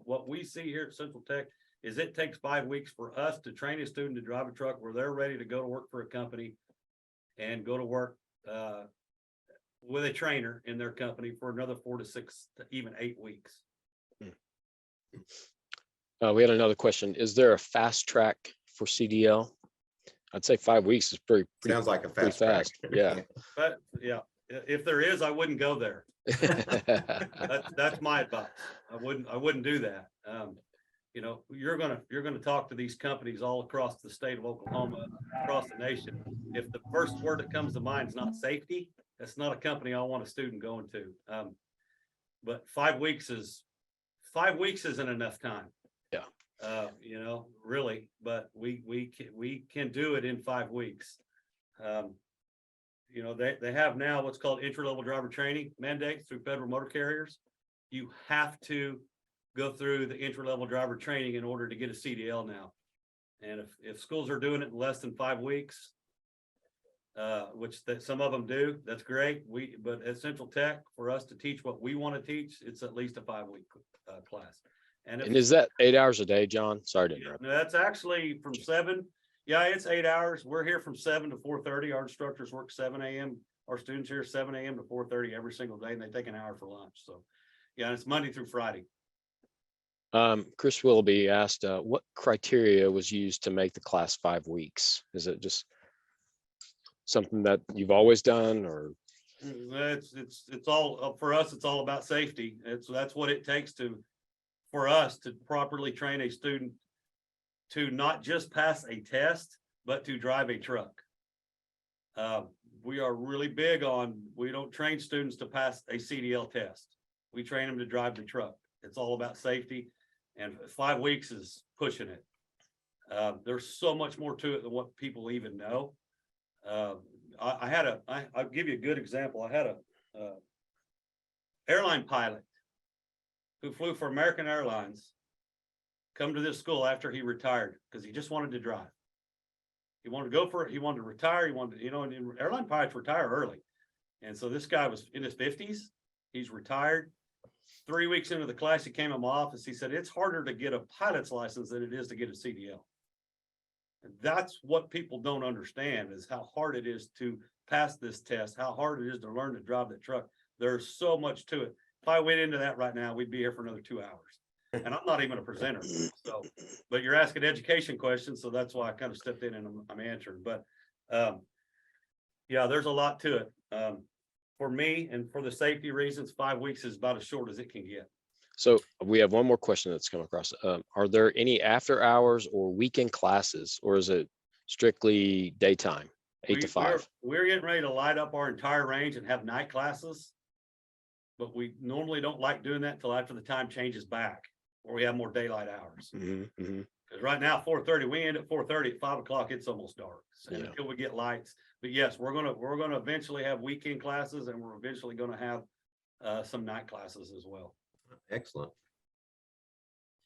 What we see here at Central Tech is it takes 5 weeks for us to train a student to drive a truck where they're ready to go to work for a company and go to work with a trainer in their company for another 4 to 6 to even 8 weeks. We had another question. Is there a fast track for CDL? I'd say 5 weeks is pretty Sounds like a fast track. Yeah. But yeah, if there is, I wouldn't go there. That's my advice. I wouldn't do that. You know, you're gonna talk to these companies all across the state of Oklahoma, across the nation. If the first word that comes to mind is not safety, that's not a company I want a student going to. But 5 weeks isn't enough time. Yeah. You know, really, but we can do it in 5 weeks. You know, they have now what's called entry-level driver training mandates through federal motor carriers. You have to go through the entry-level driver training in order to get a CDL now. And if schools are doing it in less than 5 weeks, which some of them do, that's great. But at Central Tech, for us to teach what we want to teach, it's at least a 5-week class. And is that 8 hours a day, John? Sorry to interrupt. No, that's actually from 7. Yeah, it's 8 hours. We're here from 7 to 4:30. Our instructors work 7 a.m. Our students here 7 a.m. to 4:30 every single day, and they take an hour for lunch. So yeah, it's Monday through Friday. Chris Willoughby asked, what criteria was used to make the class 5 weeks? Is it just something that you've always done, or? It's all for us. It's all about safety. That's what it takes for us to properly train a student to not just pass a test, but to drive a truck. We are really big on, we don't train students to pass a CDL test. We train them to drive the truck. It's all about safety, and 5 weeks is pushing it. There's so much more to it than what people even know. I'll give you a good example. I had a airline pilot who flew for American Airlines come to this school after he retired because he just wanted to drive. He wanted to go for it. He wanted to retire. He wanted to, and airline pilots retire early. And so this guy was in his 50s. He's retired. 3 weeks into the class, he came in my office. He said, it's harder to get a pilot's license than it is to get a CDL. And that's what people don't understand, is how hard it is to pass this test, how hard it is to learn to drive the truck. There's so much to it. If I went into that right now, we'd be here for another 2 hours. And I'm not even a presenter. So, but you're asking education questions, so that's why I kind of stepped in and I'm answering. But yeah, there's a lot to it. For me and for the safety reasons, 5 weeks is about as short as it can get. So we have one more question that's come across. Are there any after hours or weekend classes, or is it strictly daytime, 8 to 5? We're getting ready to light up our entire range and have night classes. But we normally don't like doing that until after the time changes back, or we have more daylight hours. Because right now, 4:30, we end at 4:30. At 5 o'clock, it's almost dark. And Yeah. until we get lights. But yes, we're gonna eventually have weekend classes, and we're eventually gonna have some night classes as well. Excellent.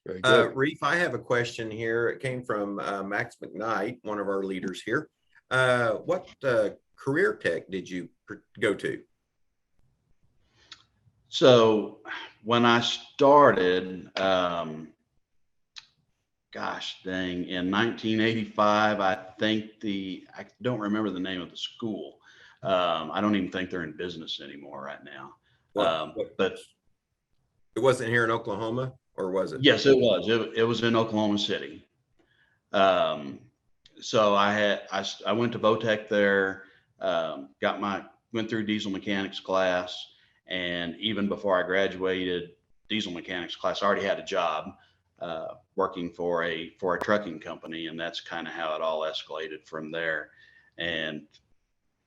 Very good. Reiff, I have a question here. It came from Max McKnight, one of our leaders here. What CareerTech did you go to? So when I started, gosh dang, in 1985, I I don't remember the name of the school. I don't even think they're in business anymore right now. But it wasn't here in Oklahoma, or was it? yes, it was. It was in Oklahoma City. So I went to Votech there, went through diesel mechanics class. And even before I graduated diesel mechanics class, I already had a job working for a trucking company, and that's kind of how it all escalated from there. And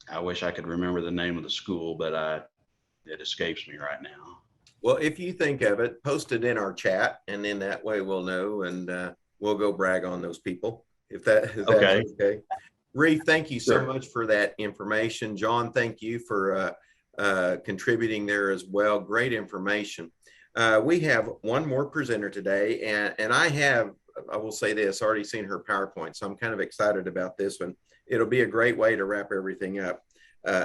I wish I could remember the name of the school, but it escapes me right now. Well, if you think of it, post it in our chat, and then that way we'll know, and we'll go brag on those people if that's okay. Reiff, thank you so much for that information. John, thank you for contributing there as well. Great information. We have one more presenter today, and I will say this, already seen her PowerPoint, so I'm kind of excited about this one. It'll be a great way to wrap everything up.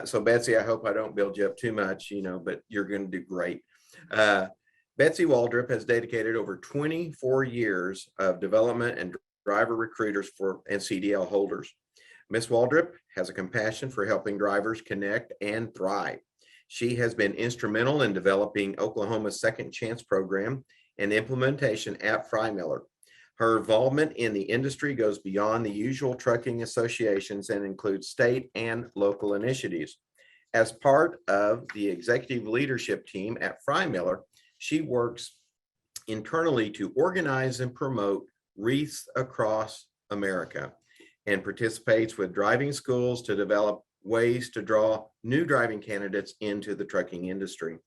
So Betsy, I hope I don't build you up too much, but you're going to do great. Betsy Waldrop has dedicated over 24 years of development and driver recruiters and CDL holders. Ms. Waldrop has a compassion for helping drivers connect and thrive. She has been instrumental in developing Oklahoma's Second Chance program and implementation at Freymiller. Her involvement in the industry goes beyond the usual trucking associations and includes state and local initiatives. As part of the executive leadership team at Freymiller, she works internally to organize and promote wreaths across America and participates with driving schools to develop ways to draw new driving candidates into the trucking industry.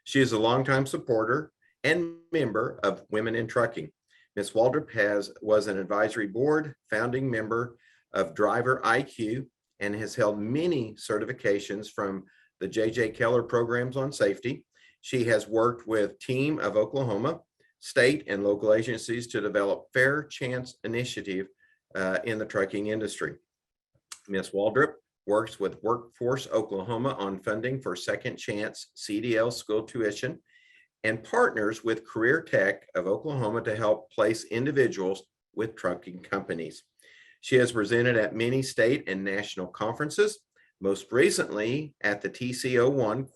She is a longtime supporter and member of Women in Trucking. Ms. Waldrop was an advisory board founding member of Driver IQ and has held many certifications from the J.J. Keller programs on safety. She has worked with Team of Oklahoma, state and local agencies to develop Fair Chance Initiative in the trucking industry. Ms. Waldrop works with Workforce Oklahoma on funding for Second Chance CDL school tuition and partners with CareerTech of Oklahoma to help place individuals with trucking companies. She has presented at many state and national conferences, most recently at the TCO1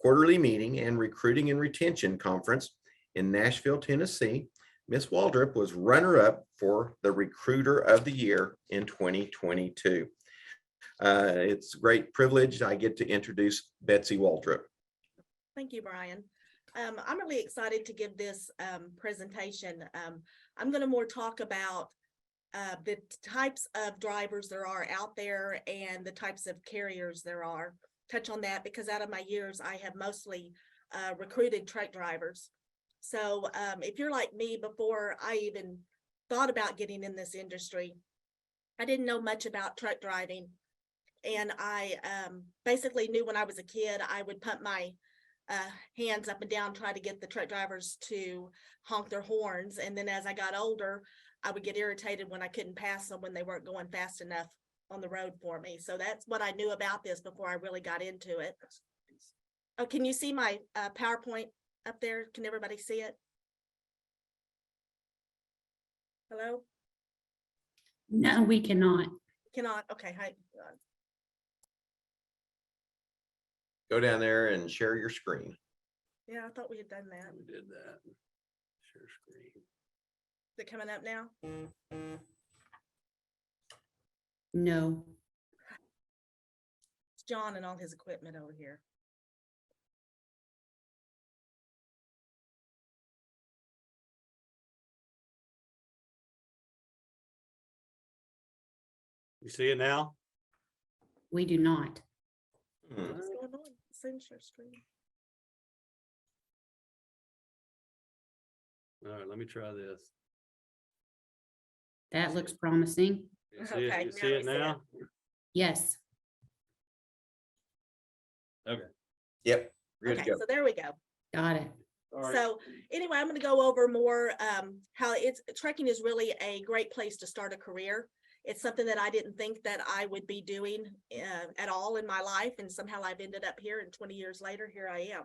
quarterly meeting and recruiting and retention conference in Nashville, Tennessee. Ms. Waldrop was runner-up for the Recruiter of the Year in 2022. It's a great privilege. I get to introduce Betsy Waldrop. Thank you, Brian. I'm really excited to give this presentation. I'm going to more talk about the types of drivers there are out there and the types of carriers there are. Touch on that because out of my years, I have mostly recruited truck drivers. So if you're like me, before I even thought about getting in this industry, I didn't know much about truck driving. And I basically knew when I was a kid, I would pump my hands up and down, try to get the truck drivers to honk their horns. And then as I got older, I would get irritated when I couldn't pass them when they weren't going fast enough on the road for me. So that's what I knew about this before I really got into it. Oh, can you see my PowerPoint up there? Can everybody see it? Hello? No, we cannot. Cannot, okay, hi. Go down there and share your screen. Yeah, I thought we had done that. We did that. Share screen. Is it coming up now? No. It's John and all his equipment over here. You see it now? We do not. Hmm. What's going on? Send share screen. All right, let me try this. That looks promising. You see it, Okay, you now see we it see it. now? Yes. Okay. Yep. Good Okay, to go. so there we go. Got it. All right. So anyway, I'm going to go over more how trekking is really a great place to start a career. It's something that I didn't think that I would be doing at all in my life. And somehow I've ended up here, and 20 years later, here I am.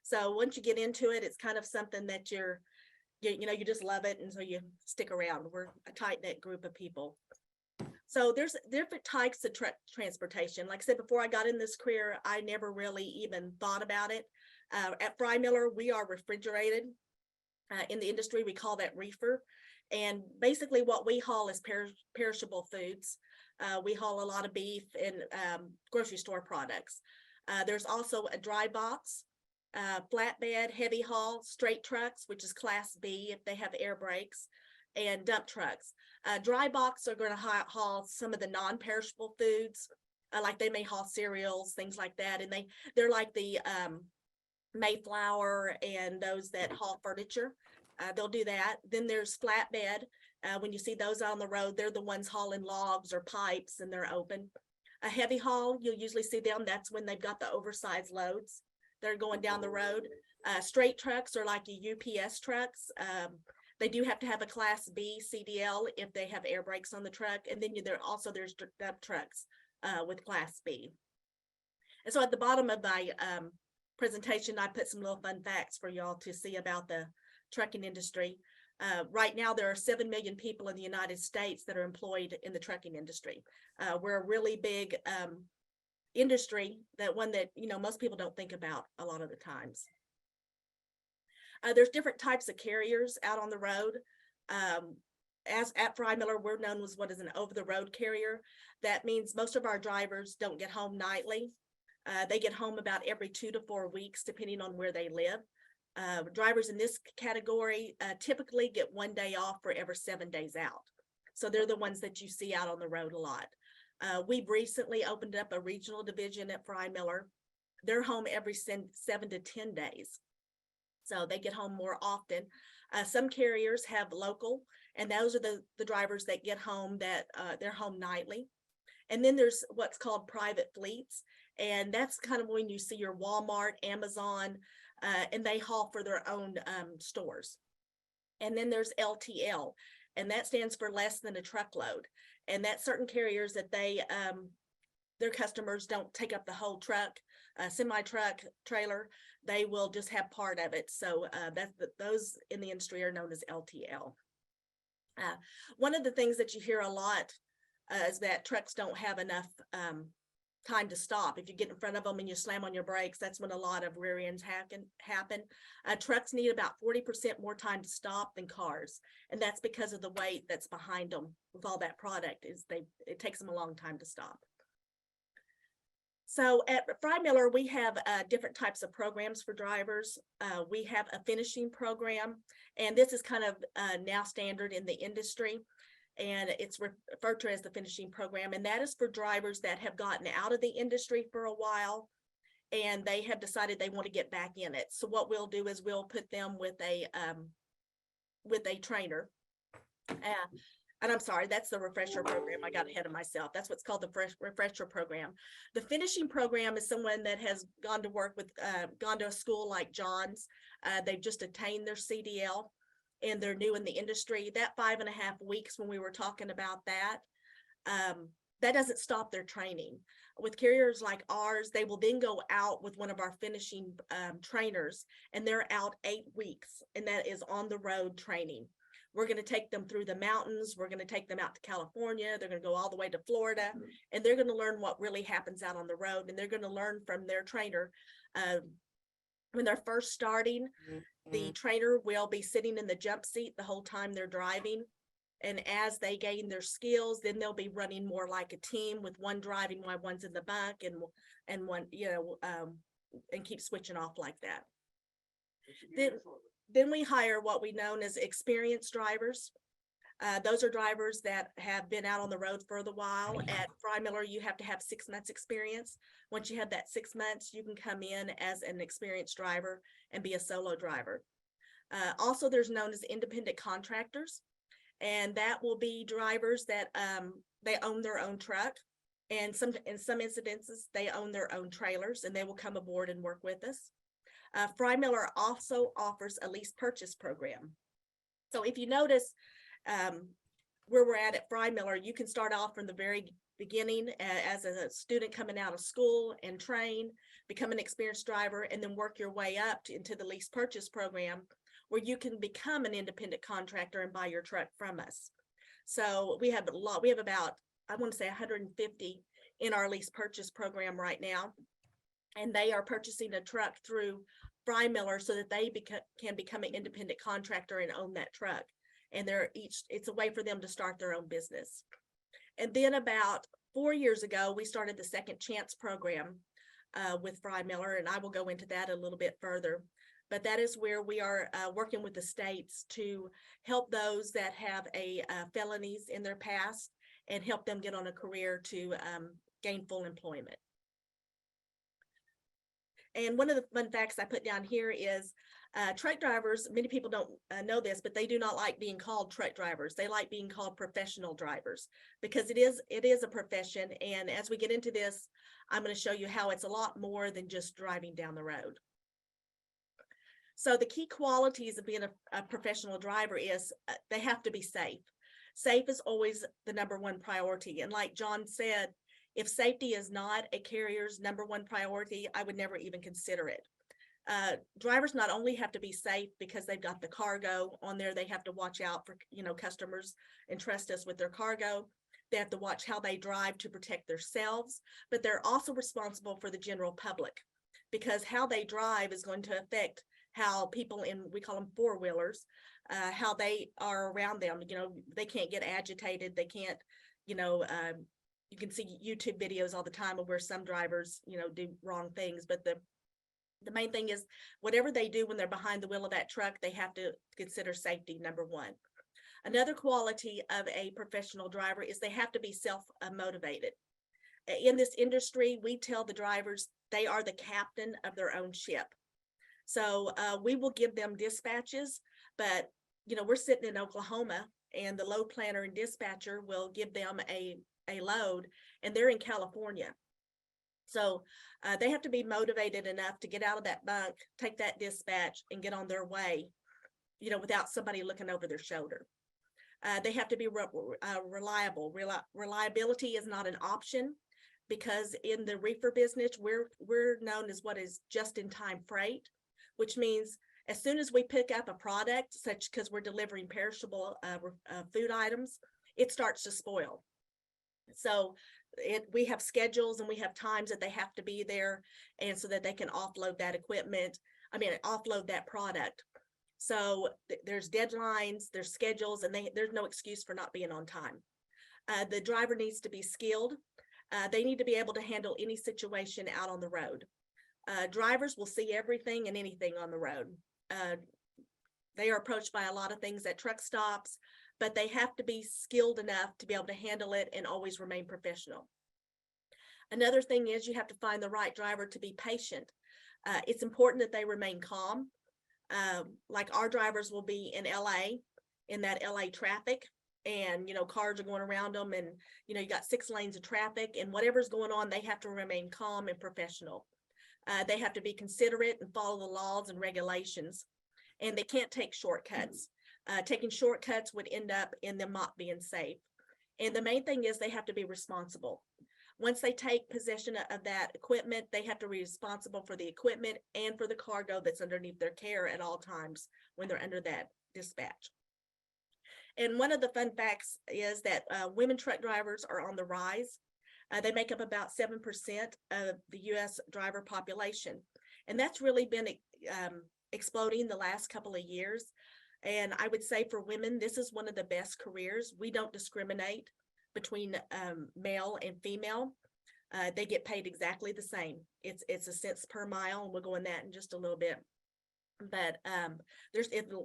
So once you get into it, it's kind of something that you just love it. And so you stick around. We're a tight knit group of people. So there's different types of transportation. Like I said, before I got in this career, I never really even thought about it. At Freymiller, we are refrigerated. In the industry, we call that reefer. And basically what we haul is perishable foods. We haul a lot of beef and grocery store products. There's also a dry box, flatbed, heavy haul, straight trucks, which is class B if they have air brakes, and dump trucks. Dry box are going to haul some of the non-perishable foods, like they may haul cereals, things like that. And they're like the Mayflower and those that haul furniture. They'll do that. Then there's flatbed. When you see those on the road, they're the ones hauling logs or pipes, and they're open. A heavy haul, you'll usually see them. That's when they've got the oversized loads. They're going down the road. Straight trucks are like your UPS trucks. They do have to have a class B CDL if they have air brakes on the truck. And then there's dump trucks with class B. And so at the bottom of my presentation, I put some little fun facts for y'all to see about the trucking industry. Right now, there are 7 million people in the United States that are employed in the trucking industry. We're a really big industry, that most people don't think about a lot of the times. There's different types of carriers out on the road. As at Freymiller, we're known as what is an over-the-road carrier. That means most of our drivers don't get home nightly. They get home about every 2 to 4 weeks, depending on where they live. Drivers in this category typically get 1 day off for every 7 days out. So they're the ones that you see out on the road a lot. We've recently opened up a regional division at Freymiller. They're home every 7 to 10 days. So they get home more often. Some carriers have local, and those are the drivers that get home that they're home nightly. And then there's what's called private fleets. And that's kind of when you see your Walmart, Amazon, and they haul for their own stores. And then there's LTL, and that stands for less than a truckload. And that's certain carriers that their customers don't take up the whole truck, semi-truck, trailer. They will just have part of it. So those in the industry are known as LTL. One of the things that you hear a lot is that trucks don't have enough time to stop. If you get in front of them and you slam on your brakes, that's when a lot of rear ends happen. Trucks need about 40% more time to stop than cars. And that's because of the weight that's behind them with all that product. It takes them a long time to stop. So at Freymiller, we have different types of programs for drivers. We have a finishing program, and this is kind of now standard in the industry. And it's referred to as the finishing program. And that is for drivers that have gotten out of the industry for a while, and they have decided they want to get back in it. So what we'll do is we'll put them with a trainer. And I'm sorry, that's the refresher program. I got ahead of myself. That's what's called the refresher program. The finishing program is someone that has gone to work with, gone to a school like John's. They've just attained their CDL. and they're new in the industry, that 5.5 weeks when we were talking about that, that doesn't stop their training. With carriers like ours, they will then go out with one of our finishing trainers, and they're out 8 weeks, and that is on the road training. We're going to take them through the mountains. We're going to take them out to California. They're going to go all the way to Florida, and they're going to learn what really happens out on the road. And they're going to learn from their trainer. When they're first starting, the trainer will be sitting in the jump seat the whole time they're driving. And as they gain their skills, then they'll be running more like a team, with one driving while one's in the back, and one, and keep switching off like that. Then we hire what we known as experienced drivers. Those are drivers that have been out on the road for a while. At Freymiller, you have to have 6 months experience. Once you have that 6 months, you can come in as an experienced driver and be a solo driver. Also, there's known as independent contractors, and that will be drivers that they own their own truck, and in some incidences they own their own trailers, and they will come aboard and work with us. Freymiller also offers a lease purchase program. So if you notice where we're at Freymiller, you can start off from the very beginning as a student coming out of school and train, become an experienced driver, and then work your way up into the lease purchase program, where you can become an independent contractor and buy your truck from us. So we have about, I want to say 150 in our lease purchase program right now. And they are purchasing a truck through Freymiller so that they can become an independent contractor and own that truck. And it's a way for them to start their own business. And then about 4 years ago, we started the Second Chance program with Freymiller, and I will go into that a little bit further. But that is where we are working with the states to help those that have felonies in their past and help them get on a career to gain full employment. And one of the fun facts I put down here is truck drivers, many people don't know this, but they do not like being called truck drivers. They like being called professional drivers, because it is a profession. And as we get into this, I'm going to show you how it's a lot more than just driving down the road. So the key qualities of being a professional driver is they have to be safe. Safe is always the #1 priority. And like John said, if safety is not a carrier's #1 priority, I would never even consider it. Drivers not only have to be safe because they've got the cargo on there, they have to watch out for, customers and trust us with their cargo. They have to watch how they drive to protect themselves, but they're also responsible for the general public, because how they drive is going to affect how people we call them four-wheelers, how they are around them. They can't get agitated. They can't, you can see YouTube videos all the time of where some drivers, do wrong things. But the main thing is whatever they do when they're behind the wheel of that truck, they have to consider safety #1. Another quality of a professional driver is they have to be self-motivated. In this industry, we tell the drivers they are the captain of their own ship. So we will give them dispatches, but, we're sitting in Oklahoma, and the load planner and dispatcher will give them a load, and they're in California. So they have to be motivated enough to get out of that bunk, take that dispatch, and get on their way, without somebody looking over their shoulder. They have to be reliable. Reliability is not an option, because in the reefer business, we're known as what is just-in-time freight, which means as soon as we pick up a product, because we're delivering perishable food items, it starts to spoil. So we have schedules and we have times that they have to be there, and so that they can offload that offload that product. So there's deadlines, there's schedules, and there's no excuse for not being on time. The driver needs to be skilled. They need to be able to handle any situation out on the road. Drivers will see everything and anything on the road. They are approached by a lot of things at truck stops, but they have to be skilled enough to be able to handle it and always remain professional. Another thing is you have to find the right driver to be patient. It's important that they remain calm. Like our drivers will be in LA, in that LA traffic, and cars are going around them, and you got 6 lanes of traffic, and whatever's going on, they have to remain calm and professional. They have to be considerate and follow the laws and regulations, and they can't take shortcuts. Taking shortcuts would end up in them not being safe. And the main thing is they have to be responsible. Once they take possession of that equipment, they have to be responsible for the equipment and for the cargo that's underneath their care at all times when they're under that dispatch. And one of the fun facts is that women truck drivers are on the rise. They make up about 7% of the U.S. driver population. And that's really been exploding the last couple of years. And I would say for women, this is one of the best careers. We don't discriminate between male and female. They get paid exactly the same. It's a cents per mile, and we'll go in that in just a little bit. But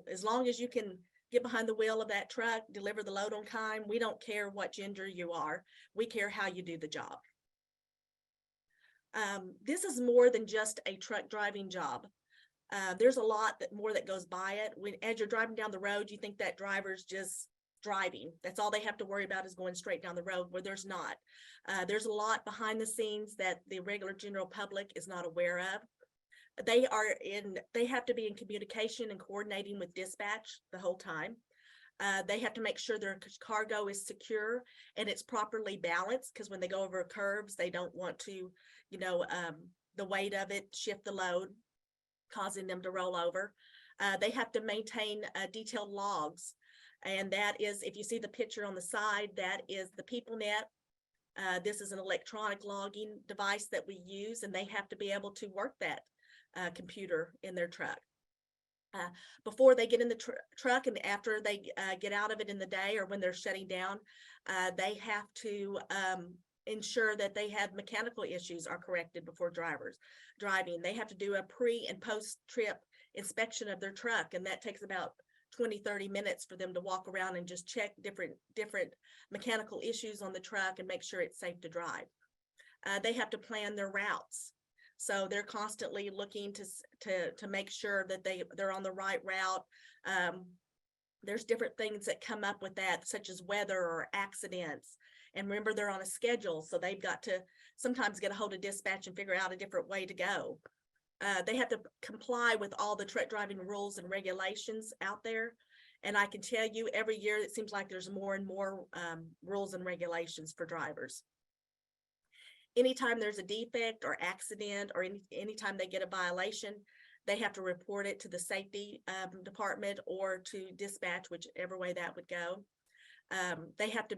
as long as you can get behind the wheel of that truck, deliver the load on time, we don't care what gender you are. We care how you do the job. This is more than just a truck driving job. There's a lot more that goes by it. As you're driving down the road, you think that driver's just driving. That's all they have to worry about is going straight down the road, where there's not. There's a lot behind the scenes that the regular general public is not aware of. They have to be in communication and coordinating with dispatch the whole time. They have to make sure their cargo is secure and it's properly balanced, because when they go over curves, they don't want to, the weight of it shift the load, causing them to roll over. They have to maintain detailed logs. And that is, if you see the picture on the side, that is the PeopleNet. This is an electronic logging device that we use, and they have to be able to work that computer in their truck. Before they get in the truck and after they get out of it in the day or when they're shutting down, they have to ensure that they have mechanical issues are corrected before driving. They have to do a pre and post trip inspection of their truck, and that takes about 20-30 minutes for them to walk around and just check different mechanical issues on the truck and make sure it's safe to drive. They have to plan their routes. So they're constantly looking to make sure that they're on the right route. There's different things that come up with that, such as weather or accidents. And remember, they're on a schedule, so they've got to sometimes get a hold of dispatch and figure out a different way to go. They have to comply with all the truck driving rules and regulations out there. And I can tell you, every year it seems like there's more and more rules and regulations for drivers. Anytime there's a defect or accident, or anytime they get a violation, they have to report it to the safety department or to dispatch, whichever way that would go. They have to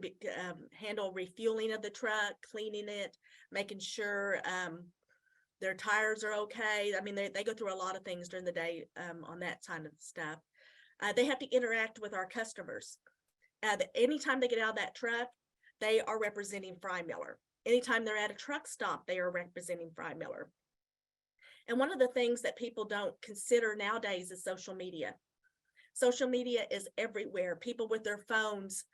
handle refueling of the truck, cleaning it, making sure their tires are okay. I mean, they go through a lot of things during the day on that kind of stuff. They have to interact with our customers. Anytime they get out of that truck, they are representing Freymiller. Anytime they're at a truck stop, they are representing Freymiller. And one of the things that people don't consider nowadays is social media. Social media is everywhere. People with their phones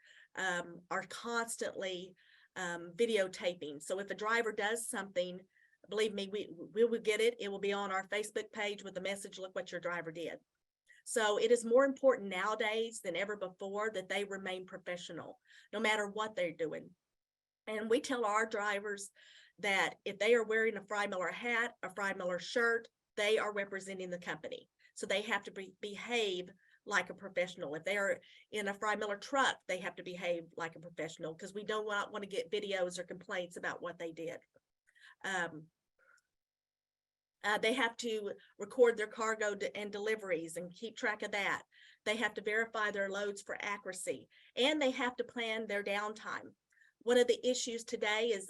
are constantly videotaping. So if a driver does something, believe me, we will get it. It will be on our Facebook page with the message, look what your driver did. So it is more important nowadays than ever before that they remain professional, no matter what they're doing. And we tell our drivers that if they are wearing a Freymiller hat, a Freymiller shirt, they are representing the company. So they have to behave like a professional. If they are in a Freymiller truck, they have to behave like a professional, because we don't want to get videos or complaints about what they did. They have to record their cargo and deliveries and keep track of that. They have to verify their loads for accuracy, and they have to plan their downtime. One of the issues today is,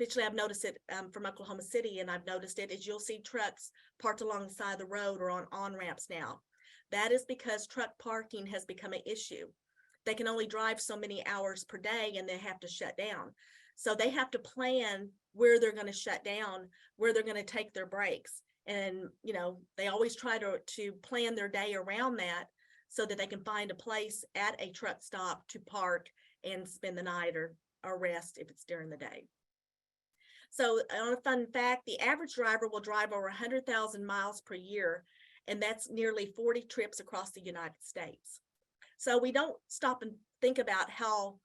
especially I've noticed it from Oklahoma City, and I've noticed it, is you'll see trucks parked along the side of the road or on on-ramps now. That is because truck parking has become an issue. They can only drive so many hours per day and they have to shut down. So they have to plan where they're going to shut down, where they're going to take their breaks. And, they always try to plan their day around that so that they can find a place at a truck stop to park and spend the night or rest if it's during the day. So on a fun fact, the average driver will drive over 100,000 miles per year, and that's nearly 40 trips across the United States. So we don't stop and think about how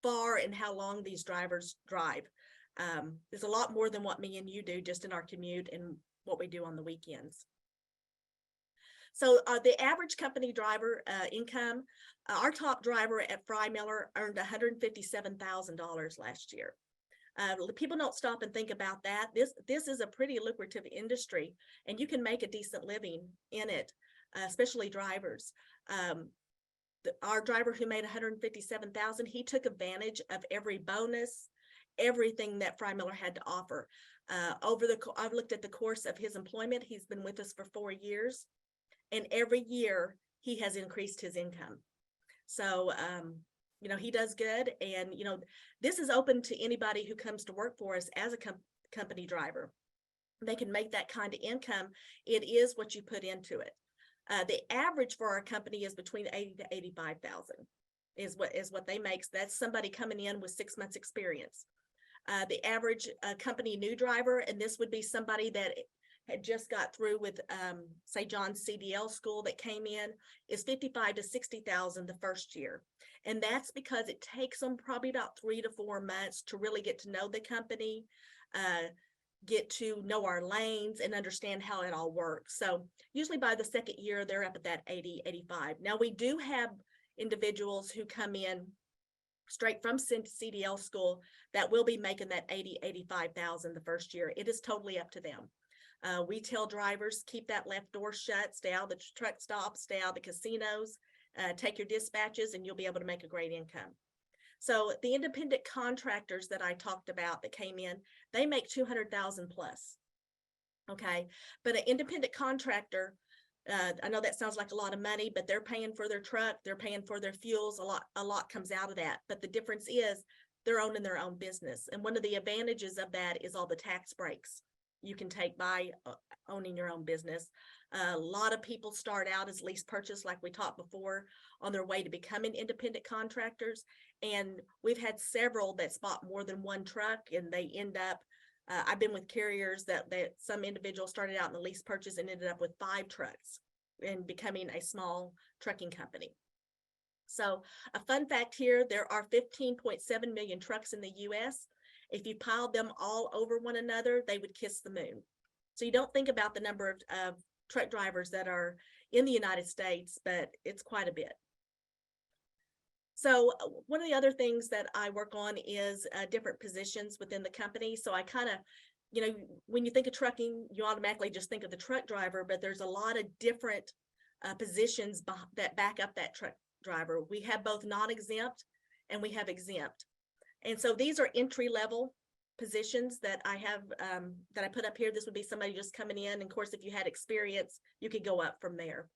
far and how long these drivers drive. There's a lot more than what me and you do just in our commute and what we do on the weekends. So the average company driver income, our top driver at Freymiller earned $157,000 last year. People don't stop and think about that. This is a pretty lucrative industry, and you can make a decent living in it, especially drivers. Our driver who made $157,000, he took advantage of every bonus, everything that Freymiller had to offer. I've looked at the course of his employment. He's been with us for 4 years, and every year he has increased his income. So, you know, he does good. And, you know, this is open to anybody who comes to work for us as a company driver. They can make that kind of income. It is what you put into it. The average for our company is between 80 to 85,000 is what they make. So that's somebody coming in with 6 months experience. The average company new driver, and this would be somebody that had just got through with, say, John's CDL school that came in, is 55 to 60,000 the first year. And that's because it takes them probably about 3 to 4 months to really get to know the company, get to know our lanes and understand how it all works. So usually by the second year, they're up at that 80, 85. Now we do have individuals who come in straight from CDL school that will be making that 80, 85,000 the first year. It is totally up to them. We tell drivers, keep that left door shut, stay out of the truck stops, stay out of the casinos, take your dispatches, and you'll be able to make a great income. So the independent contractors that I talked about that came in, they make 200,000 plus. Okay, but an independent contractor, I know that sounds like a lot of money, but they're paying for their truck, they're paying for their fuels, a lot comes out of that. But the difference is they're owning their own business. And one of the advantages of that is all the tax breaks you can take by owning your own business. A lot of people start out as lease purchase, like we talked before, on their way to becoming independent contractors. And we've had several that bought more than one truck, and they end up, I've been with carriers that some individuals started out in the lease purchase and ended up with 5 trucks and becoming a small trucking company. So a fun fact here, there are 15.7 million trucks in the US. If you piled them all over one another, they would kiss the moon. So you don't think about the number of truck drivers that are in the United States, but it's quite a bit. So one of the other things that I work on is different positions within the company. So I kind of, you know, when you think of trucking, you automatically just think of the truck driver, but there's a lot of different positions that back up that truck driver. We have both non-exempt and we have exempt. And so these are entry-level positions that I have, that I put up here. This would be somebody just coming in. And of course, if you had experience, you could go up from there.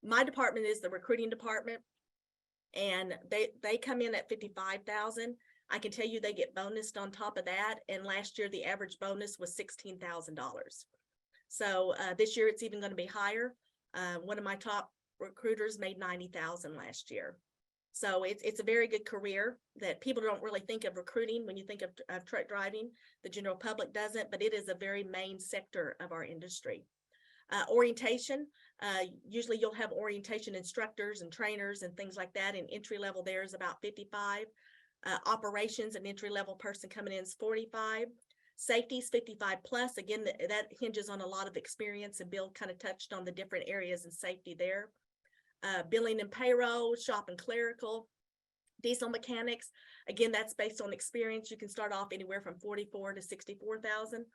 My department is the recruiting department, and they come in at 55,000. I can tell you they get bonused on top of that. And last year, the average bonus was $16,000. So this year, it's even going to be higher. One of my top recruiters made 90,000 last year. So it's a very good career that people don't really think of recruiting when you think of truck driving. The general public doesn't, but it is a very main sector of our industry. Orientation, usually you'll have orientation instructors and trainers and things like that. And entry level there is about 55. Operations, an entry level person coming in is 45. Safety is 55 plus. Again, that hinges on a lot of experience, and Bill kind of touched on the different areas in safety there. Billing and payroll, shop and clerical, diesel mechanics. Again, that's based on experience. You can start off anywhere from 44 to 64,000.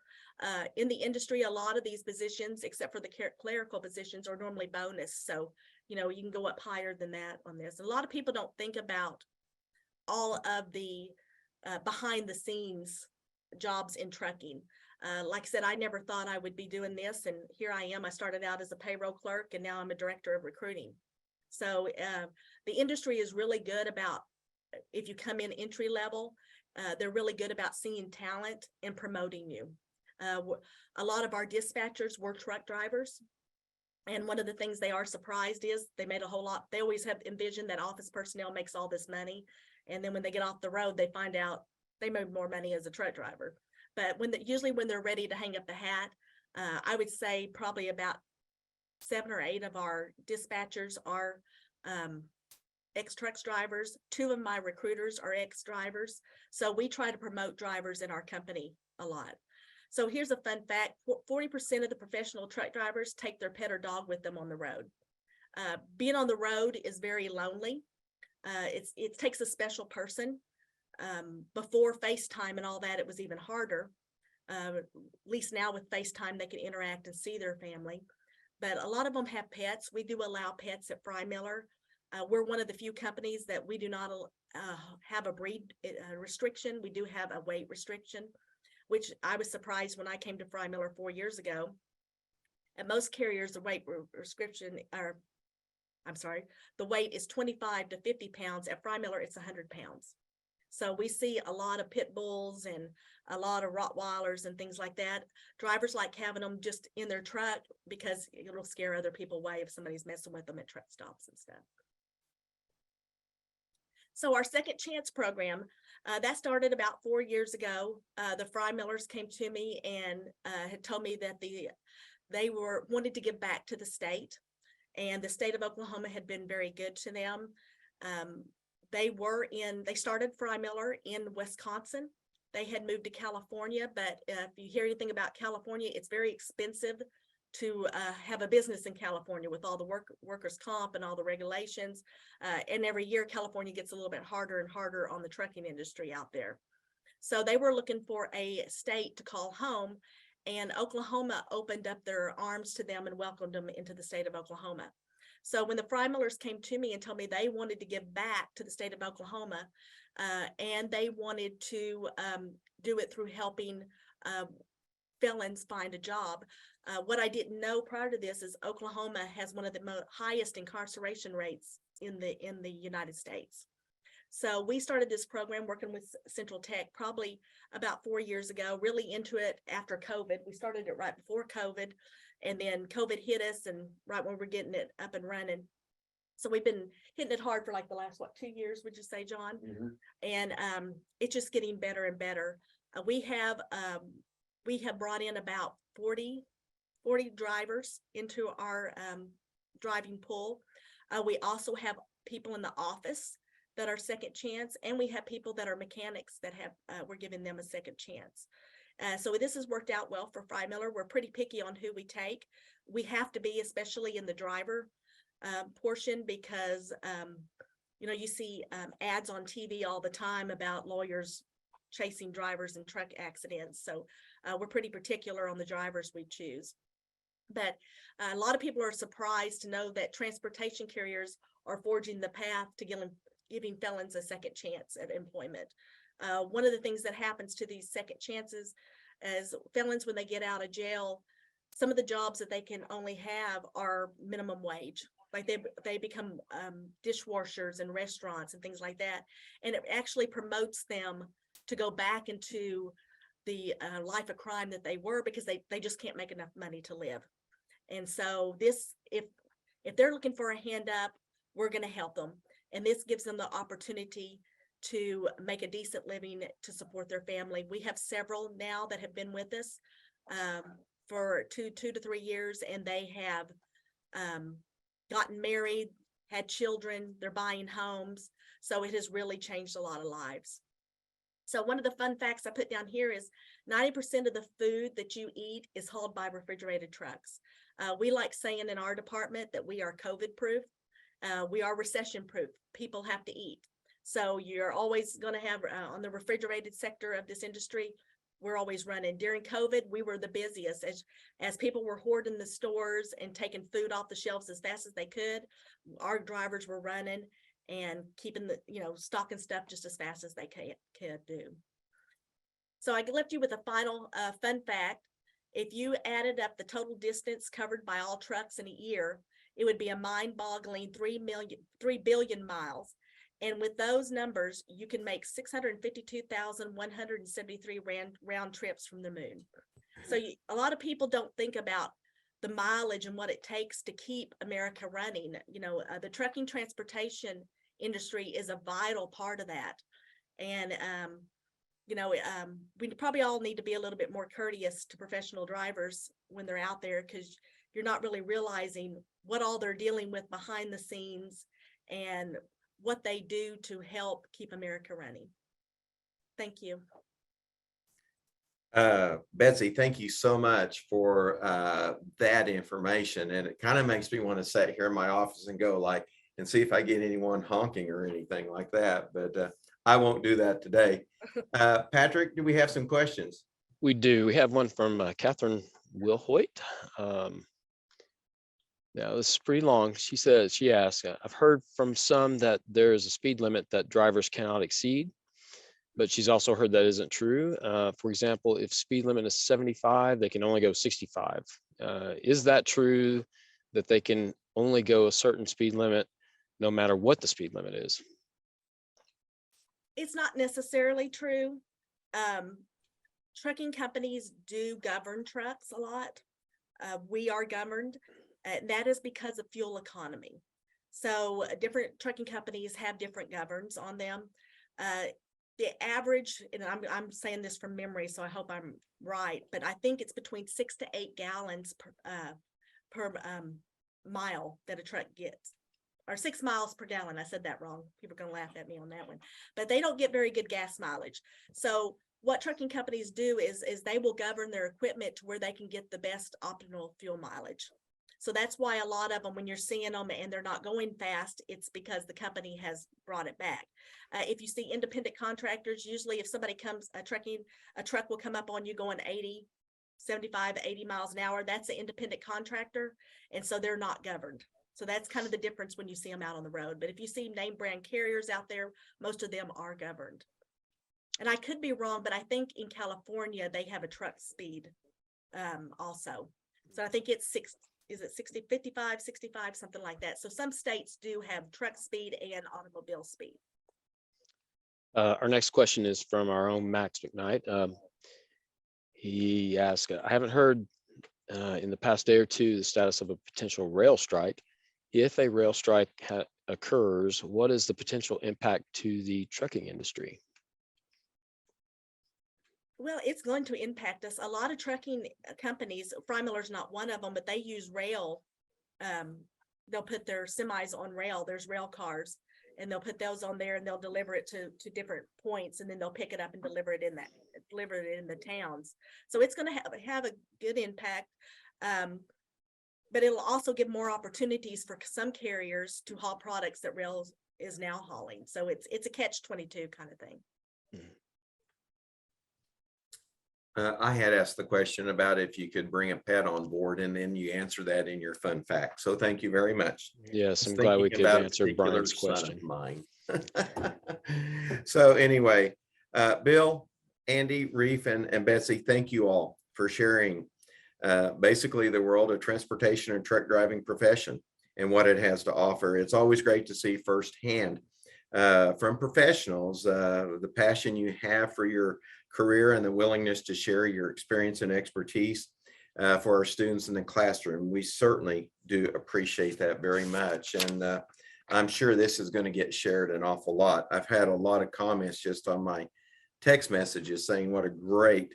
In the industry, a lot of these positions, except for the clerical positions, are normally bonus. So, you know, you can go up higher than that on this. A lot of people don't think about all of the behind the scenes jobs in trucking. Like I said, I never thought I would be doing this, and here I am. I started out as a payroll clerk, and now I'm a director of recruiting. So the industry is really good about, if you come in entry level, they're really good about seeing talent and promoting you. A lot of our dispatchers were truck drivers. And one of the things they are surprised is they made a whole lot. They always have envisioned that office personnel makes all this money. And then when they get off the road, they find out they made more money as a truck driver. But usually when they're ready to hang up the hat, I would say probably about 7 or 8 of our dispatchers are ex-trucks drivers. 2 of my recruiters are ex-drivers. So we try to promote drivers in our company a lot. So here's a fun fact, 40% of the professional truck drivers take their pet or dog with them on the road. Being on the road is very lonely. It takes a special person. Before FaceTime and all that, it was even harder. At least now with FaceTime, they can interact and see their family. But a lot of them have pets. We do allow pets at Freymiller. We're one of the few companies that we do not have a breed restriction. We do have a weight restriction, which I was surprised when I came to Freymiller 4 years ago. At most carriers, the weight restriction, or I'm sorry, the weight is 25 to 50 pounds. At Freymiller, it's 100 pounds. So we see a lot of pit bulls and a lot of Rottweilers and things like that. Drivers like having them just in their truck because it'll scare other people away if somebody's messing with them at truck stops and stuff. So our Second Chance program, that started about 4 years ago. The Freymillers came to me and had told me that they wanted to give back to the state, and the state of Oklahoma had been very good to them. They started Freymiller in Wisconsin. They had moved to California, but if you hear anything about California, it's very expensive to have a business in California with all the workers' comp and all the regulations. And every year, California gets a little bit harder and harder on the trucking industry out there. So they were looking for a state to call home, and Oklahoma opened up their arms to them and welcomed them into the state of Oklahoma. So when the Freymillers came to me and told me they wanted to give back to the state of Oklahoma, and they wanted to do it through helping felons find a job. What I didn't know prior to this is Oklahoma has one of the highest incarceration rates in the United States. So we started this program working with Central Tech probably about 4 years ago, really into it after COVID. We started it right before COVID, and then COVID hit us, and right when we're getting it up and running. So we've been hitting it hard for like the last, 2 years, would you say, John? Mm-hmm. And it's just getting better and better. We have brought in about 40 drivers into our driving pool. We also have people in the office that are second chance, and we have people that are mechanics that we're giving them a second chance. So this has worked out well for Freymiller. We're pretty picky on who we take. We have to be, especially in the driver portion, because you see ads on TV all the time about lawyers chasing drivers in truck accidents. So we're pretty particular on the drivers we choose. But a lot of people are surprised to know that transportation carriers are forging the path to giving felons a second chance at employment. One of the things that happens to these second chances is felons, when they get out of jail, some of the jobs that they can only have are minimum wage. Like they become dishwashers in restaurants and things like that. And it actually promotes them to go back into the life of crime that they were, because they just can't make enough money to live. And so if they're looking for a hand up, we're going to help them. And this gives them the opportunity to make a decent living to support their family. We have several now that have been with us for two to 3 years, and they have gotten married, had children, they're buying homes. So it has really changed a lot of lives. So one of the fun facts I put down here is 90% of the food that you eat is hauled by refrigerated trucks. We like saying in our department that we are COVID proof. We are recession proof. People have to eat. So you're always going to have on the refrigerated sector of this industry, we're always running. During COVID, we were the busiest as people were hoarding the stores and taking food off the shelves as fast as they could. Our drivers were running and keeping stocking stuff just as fast as they could do. So I left you with a final fun fact. If you added up the total distance covered by all trucks in a year, it would be a mind-boggling 3 billion miles. And with those numbers, you can make 652,173 round trips from the moon. So a lot of people don't think about the mileage and what it takes to keep America running. The trucking transportation industry is a vital part of that. And, we probably all need to be a little bit more courteous to professional drivers when they're out there, because you're not really realizing what all they're dealing with behind the scenes and what they do to help keep America running. Thank you. Betsy, thank you so much for that information. And it kind of makes me want to sit here in my office and go like, and see if I get anyone honking or anything like that. But I won't do that today. Patrick, do we have some questions? We do. We have one from Catherine Wilhoit. Now, this is pretty long. She asks, I've heard from some that there is a speed limit that drivers cannot exceed, but she's also heard that isn't true. For example, if speed limit is 75, they can only go 65. Is that true that they can only go a certain speed limit no matter what the speed limit is? It's not necessarily true. Trucking companies do govern trucks a lot. We are governed. That is because of fuel economy. So different trucking companies have different governs on them. The average, and I'm saying this from memory, so I hope I'm right, but I think it's between 6 to 8 gallons per mile that a truck gets, or 6 miles per gallon. I said that wrong. People are going to laugh at me on that one, but they don't get very good gas mileage. So what trucking companies do is they will govern their equipment to where they can get the best optimal fuel mileage. So that's why a lot of them, when you're seeing them and they're not going fast, it's because the company has brought it back. If you see independent contractors, usually if somebody comes, a truck will come up on you going 80, 75, 80 miles an hour. That's an independent contractor. And so they're not governed. So that's kind of the difference when you see them out on the road. But if you see name brand carriers out there, most of them are governed. And I could be wrong, but I think in California, they have a truck speed also. So I think it's 60, 55, 65, something like that. So some states do have truck speed and automobile speed. Our next question is from our own Max McKnight. He asked, I haven't heard in the past day or two the status of a potential rail strike. If a rail strike occurs, what is the potential impact to the trucking industry? Well, it's going to impact us. A lot of trucking companies, Freymiller's not one of them, but they use rail. They'll put their semis on rail. There's rail cars, and they'll put those on there, and they'll deliver it to different points, and then they'll pick it up and deliver it in the towns. So it's going to have a good impact. But it'll also give more opportunities for some carriers to haul products that rail is now hauling. So it's a catch-22 kind of thing. I had asked the question about if you could bring a pet on board, and then you answer that in your fun fact. So thank you very much. Yes, I'm glad we could answer Brian's question. Mine. So anyway, Bill, Andy, Reiff, and Betsy, thank you all for sharing basically the world of transportation and truck driving profession and what it has to offer. It's always great to see firsthand from professionals the passion you have for your career and the willingness to share your experience and expertise for our students in the classroom. We certainly do appreciate that very much. And I'm sure this is going to get shared an awful lot. I've had a lot of comments just on my text messages saying what a great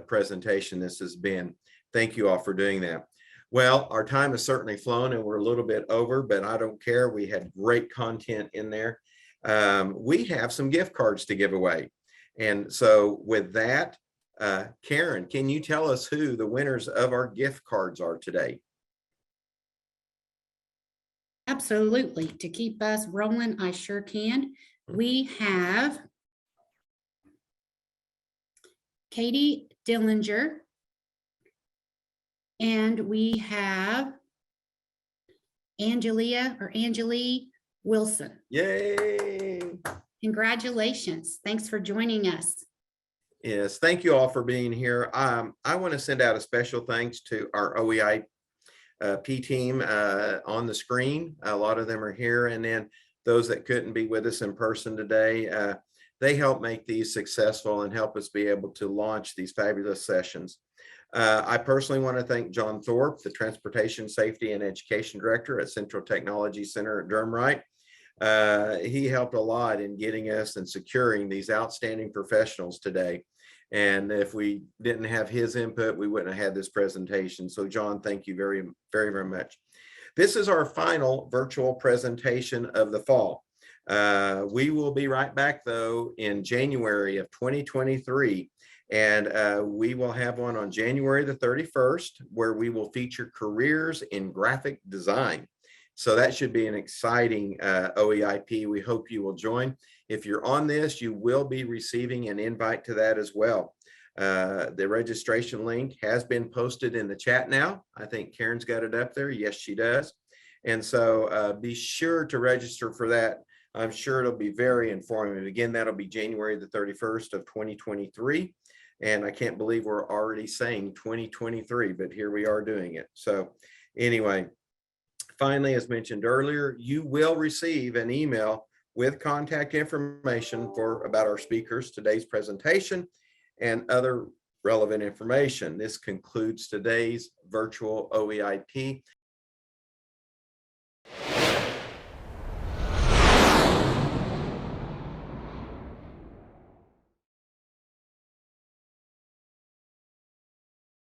presentation this has been. Thank you all for doing that. Well, our time has certainly flown and we're a little bit over, but I don't care. We had great content in there. We have some gift cards to give away. And so with that, Karen, can you tell us who the winners of our gift cards are today? Absolutely. To keep us rolling, I sure can. We have Katie Dillinger, and we have Angelie Wilson. Yay! Congratulations. Thanks for joining us. Yes, thank you all for being here. I want to send out a special thanks to our OEIP team on the screen. A lot of them are here, and then those that couldn't be with us in person today, they help make these successful and help us be able to launch these fabulous sessions. I personally want to thank John Thorpe, the Transportation Safety and Education Director at Central Technology Center at Durham-Wright. He helped a lot in getting us and securing these outstanding professionals today. And if we didn't have his input, we wouldn't have had this presentation. So John, thank you very, very, very much. This is our final virtual presentation of the fall. We will be right back though in January of 2023. And we will have one on January the 31st, where we will feature careers in graphic design. So that should be an exciting OEIP. We hope you will join. If you're on this, you will be receiving an invite to that as well. The registration link has been posted in the chat now. I think Karen's got it up there. Yes, she does. And so be sure to register for that. I'm sure it'll be very informative. Again, that'll be January the 31st of 2023. And I can't believe we're already saying 2023, but here we are doing it. So anyway, finally, as mentioned earlier, you will receive an email with contact information about our speakers, today's presentation, and other relevant information. This concludes today's virtual OEIP.